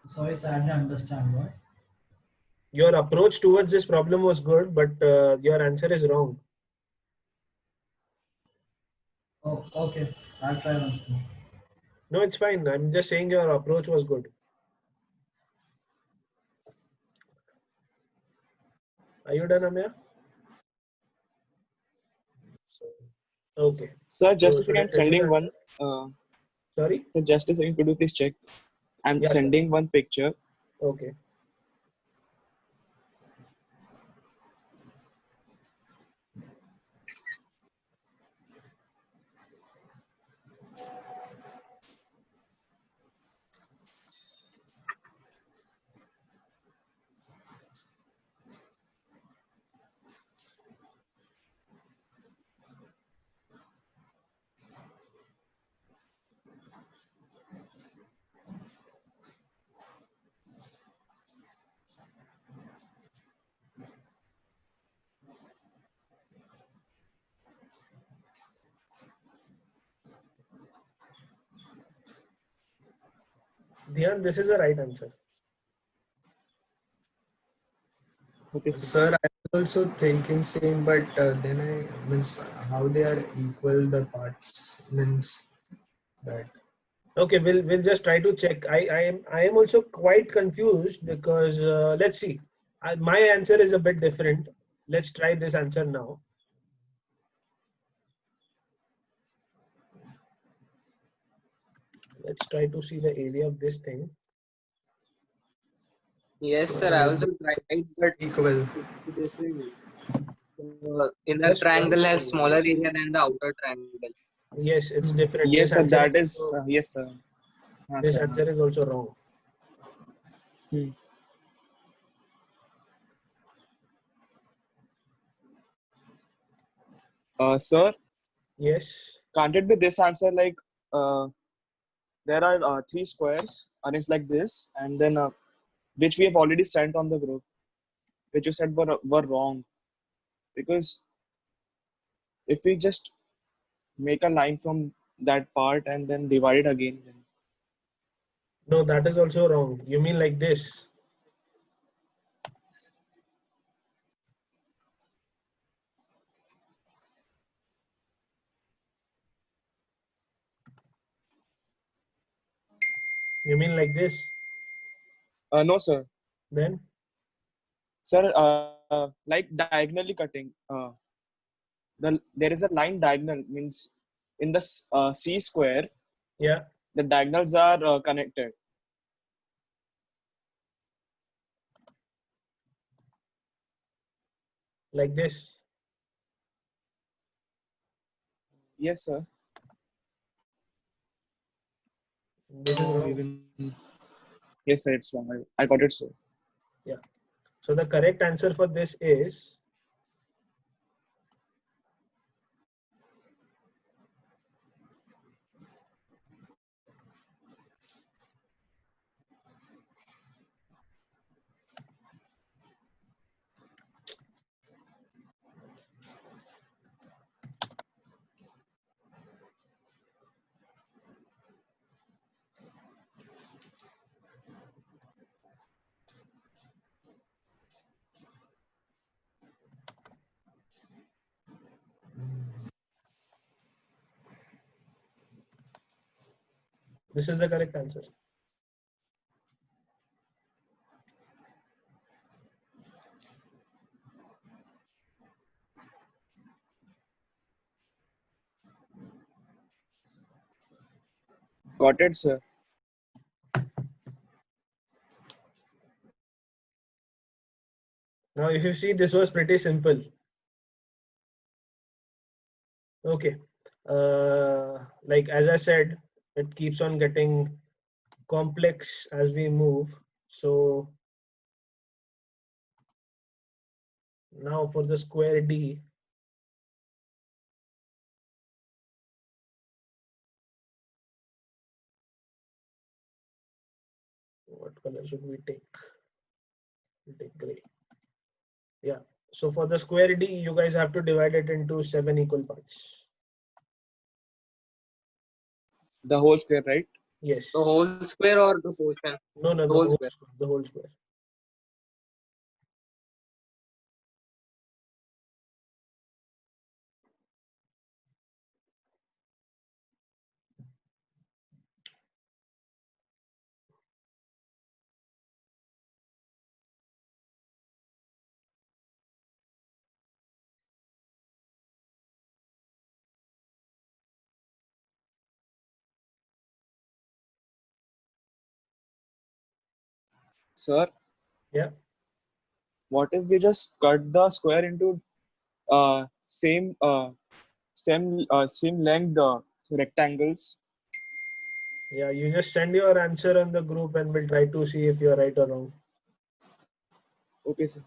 Sorry, sir, I didn't understand what. Your approach towards this problem was good, but your answer is wrong. Oh, okay. I'll try once more. No, it's fine. I'm just saying your approach was good. Are you done, Amya? Okay. Sir, just So a should I second, tell you the sending answer? one. Sorry? So just a second, could you please check? I'm Yes. sending one picture. Okay. Dhyan, this is the right answer. Okay, sir. Sir, I was also thinking same, but then I means how they are equal the parts means that. Okay, we'll just try to check. I am also quite confused because let's see. My answer is a bit different. Let's try this answer now. Let's try to see the area of this thing. Yes, So, sir. I also tried, but equal. in the Just triangle one has second. smaller area than the outer triangle. Yes, it's different. Yes, This sir. answer That is is also, yes, sir. this Sir. answer is also wrong. Hmm. Sir, Yes. can't it be this answer? Like, there are 3 squares arranged like this, and then which we have already sent on the group, which you said were wrong. Because if we just make a line from that part and then divide it again, then No, that is also wrong. You mean like this? You mean like this? no, sir. Then? Sir, like diagonally cutting. there is a line diagonal, means in the C square, Yeah, the diagonals are connected. like this. Yes, sir. This is wrong. Yes, sir. It's wrong. I got it, sir. Yeah. So the correct answer for this is this is the correct answer. Got it, sir. Now, if you see, this was pretty simple. Okay. Like as I said, it keeps on getting complex as we move. So now for the square D, what color should we take? We'll take gray. Yeah. So for the square D, you guys have to divide it into 7 equal parts. The whole square, right? Yes. The whole square or the portion? No, no, The the whole whole square. square. The whole square. Sir, Yeah. what if we just cut the square into same same length rectangles? Yeah. You just send your answer on the group and we'll try to see if you're right or wrong. Okay, sir.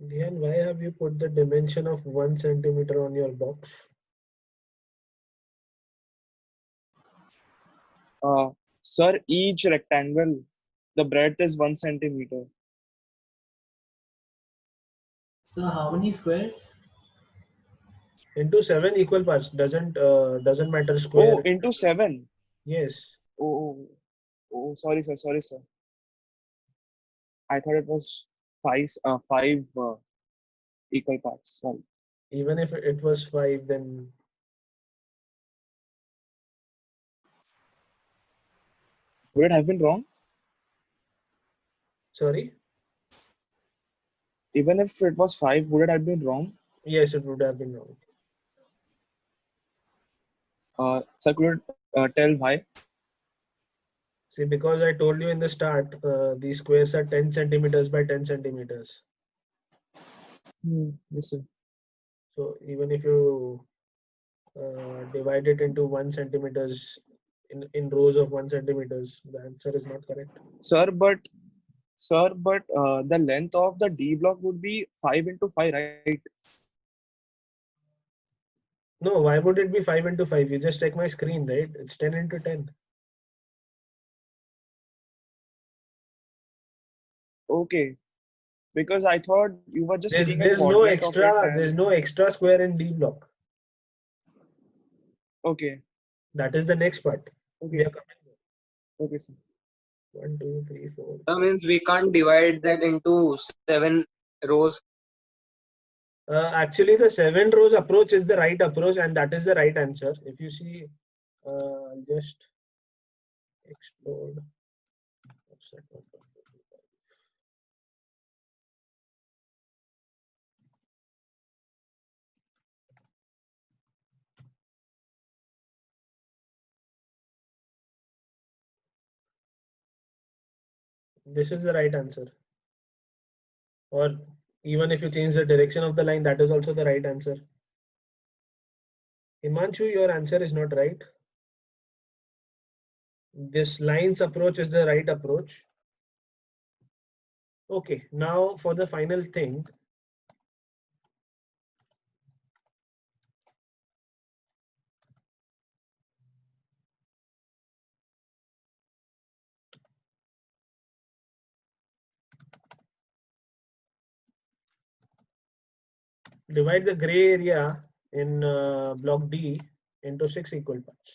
Diane, why have you put the dimension of 1 centimeter on your box? Sir, each rectangle, the breadth is 1 centimeter. So how many squares? Into 7 equal parts. Doesn't matter Oh, square. into 7. Yes. Oh, Oh, sorry, sir. Sorry, sir. I thought it was five equal parts. Sorry. Even if it was 5, then Would it have been wrong? sorry. Even if it was 5, would it have been wrong? Yes, it would have been wrong. Sir, could you tell why? See, because I told you in the start, these squares are 10 centimeters by 10 centimeters. Yes, sir. So even if you divide it into 1 centimeters in rows of 1 centimeters, the answer is not correct. Sir, but the length of the D block would be 5 into 5, right? No, why would it be 5 into 5? You just check my screen, right? It's 10 into 10. Okay. Because I thought you were just There's taking a there's no quadrant of it extra there's and no extra square in D block. okay. That is the next part. We Okay. are coming there. Okay, sir. 1, 2, 3, 4. That means we can't divide that into 7 rows. Actually, the 7 rows approach is the right approach, and that is the right answer. If you see, I'll just explode. Offset 1.45. This is the right answer. Or even if you change the direction of the line, that is also the right answer. Himanshu, your answer is not right. This line's approach is the right approach. Okay, now for the final thing. Divide the gray area in block D into 6 equal parts.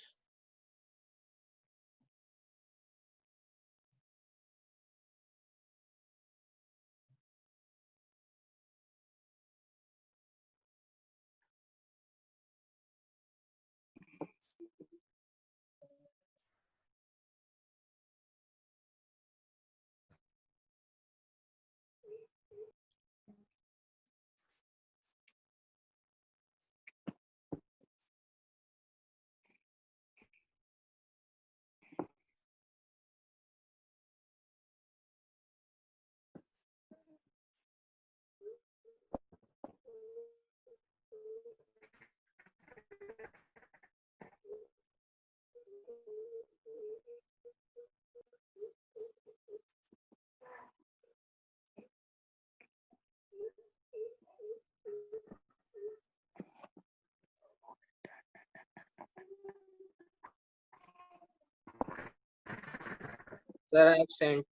Sir, I have sent.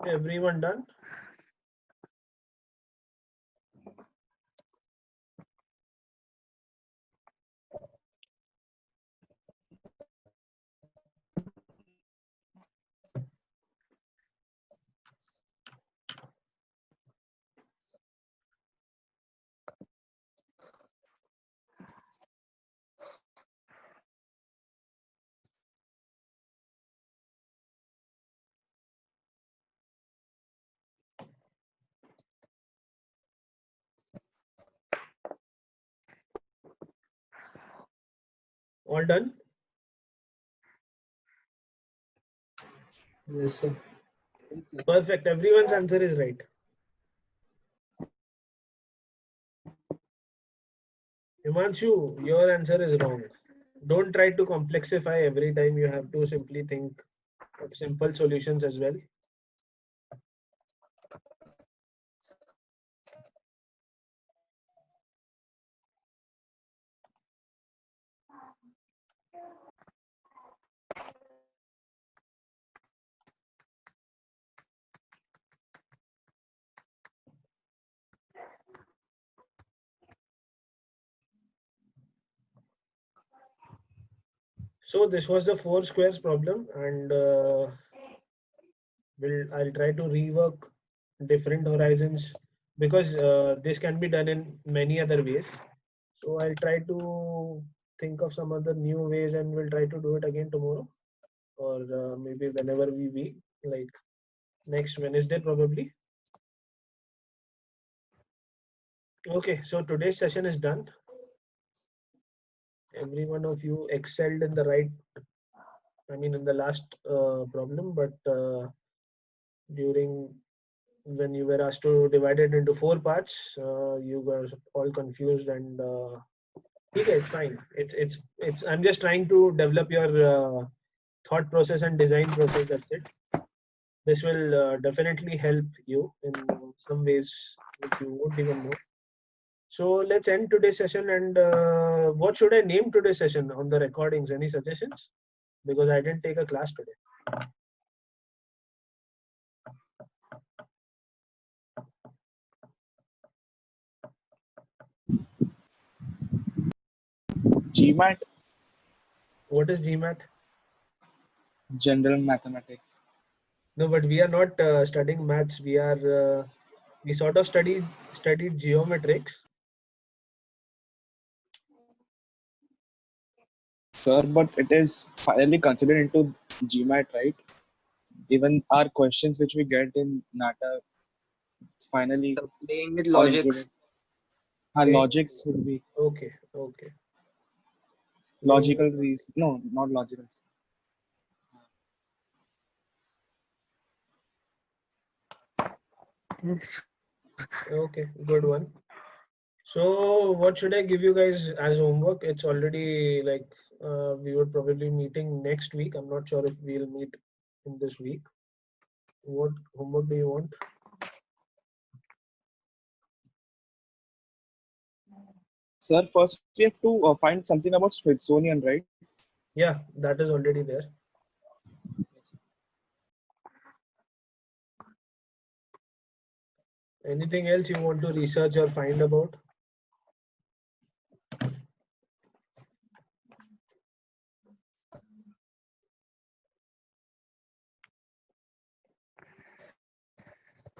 Everyone done? All done? Yes, sir. Perfect. Everyone's answer is right. Himanshu, your answer is wrong. Don't try to complexify every time. You have to simply think of simple solutions as well. So this was the four squares problem, and I'll try to rework different horizons because this can be done in many other ways. So I'll try to think of some other new ways, and we'll try to do it again tomorrow, or maybe whenever we meet, like next Wednesday probably. Okay, so today's session is done. Every one of you excelled in the right, I mean, in the last problem, but during when you were asked to divide it into four parts, you were all confused and okay, it's fine. It's. I'm just trying to develop your thought process and design process. That's it. This will definitely help you in some ways which you won't even know. So let's end today's session. And what should I name today's session on the recordings? Any suggestions? Because I didn't take a class today. GMAT, What is GMAT? general mathematics. No, but we are not studying maths. We sort of studied geometrics. Sir, but it is finally considered into GMAT, right? Even our questions which we get in NATA, it's finally So playing with all logics. included. Our Okay. logics would be Okay. logical reason. No, not logical. Okay, good one. So what should I give you guys as homework? It's already like we would probably meeting next week. I'm not sure if we'll meet in this week. What homework do you want? Sir, first we have to find something about Smithsonian, right? Yeah, that is already there. Anything else you want to research or find about?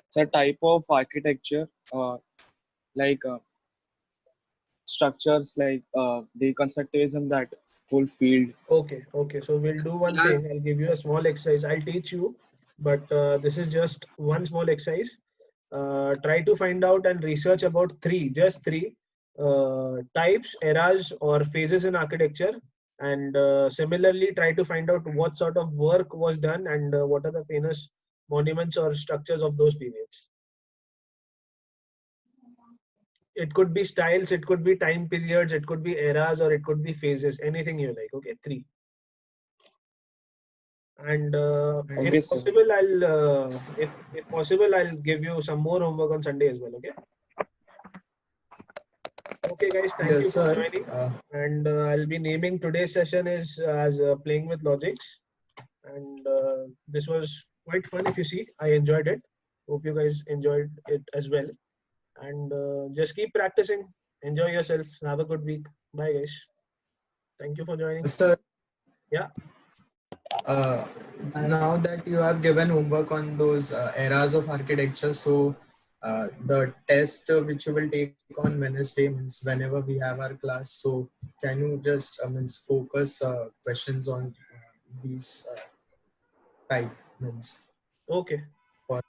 It's a type of architecture, like structures like deconstructivism, that full field. Okay. So we'll do one Yeah. thing. I'll give you a small exercise. I'll teach you, but this is just one small exercise. Try to find out and research about just three types, eras, or phases in architecture, and similarly try to find out what sort of work was done and what are the famous monuments or structures of those periods. It could be styles, it could be time periods, it could be eras, or it could be phases. Anything you like. Okay, three. And Okay, if sir. possible, if possible, I'll give you some more homework on Sunday as well. Okay. Okay, guys. Thank you Yes, for sir. joining. And I'll be naming today's session is as playing with logics. And this was quite fun. If you see, I enjoyed it. Hope you guys enjoyed it as well. And just keep practicing. Enjoy yourself. Have a good week. Bye, guys. Thank you for joining. Sir, Yeah. now that you have given homework on those eras of architecture, so the test which you will take on Wednesday means whenever we have our class. So can you just means focus questions on these type means Okay. for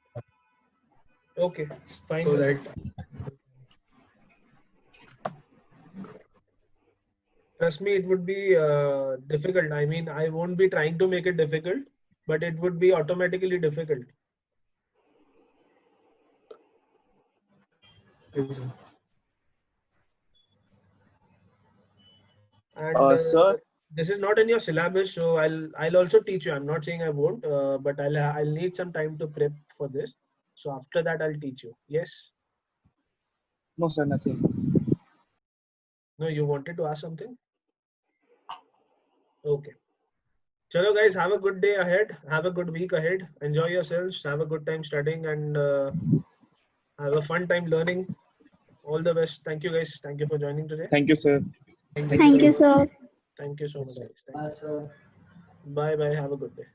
Okay. Fine. so that Trust me, it would be difficult. I mean, I won't be trying to make it difficult, but it would be automatically difficult. Okay, sir. And Sir, this is not in your syllabus, so I'll also teach you. I'm not saying I won't, but I'll need some time to prep for this. So after that, I'll teach you. Yes. no, sir, nothing. No, you wanted to ask something? Okay. Chalo guys, have a good day ahead. Have a good week ahead. Enjoy yourselves. Have a good time studying and have a fun time learning. All the best. Thank you guys. Thank you for joining today. Thank you, sir. Thank Thank you, Thank you, sir. sir. Thank you so much, guys. Thank you. So Bye bye. Have a good day.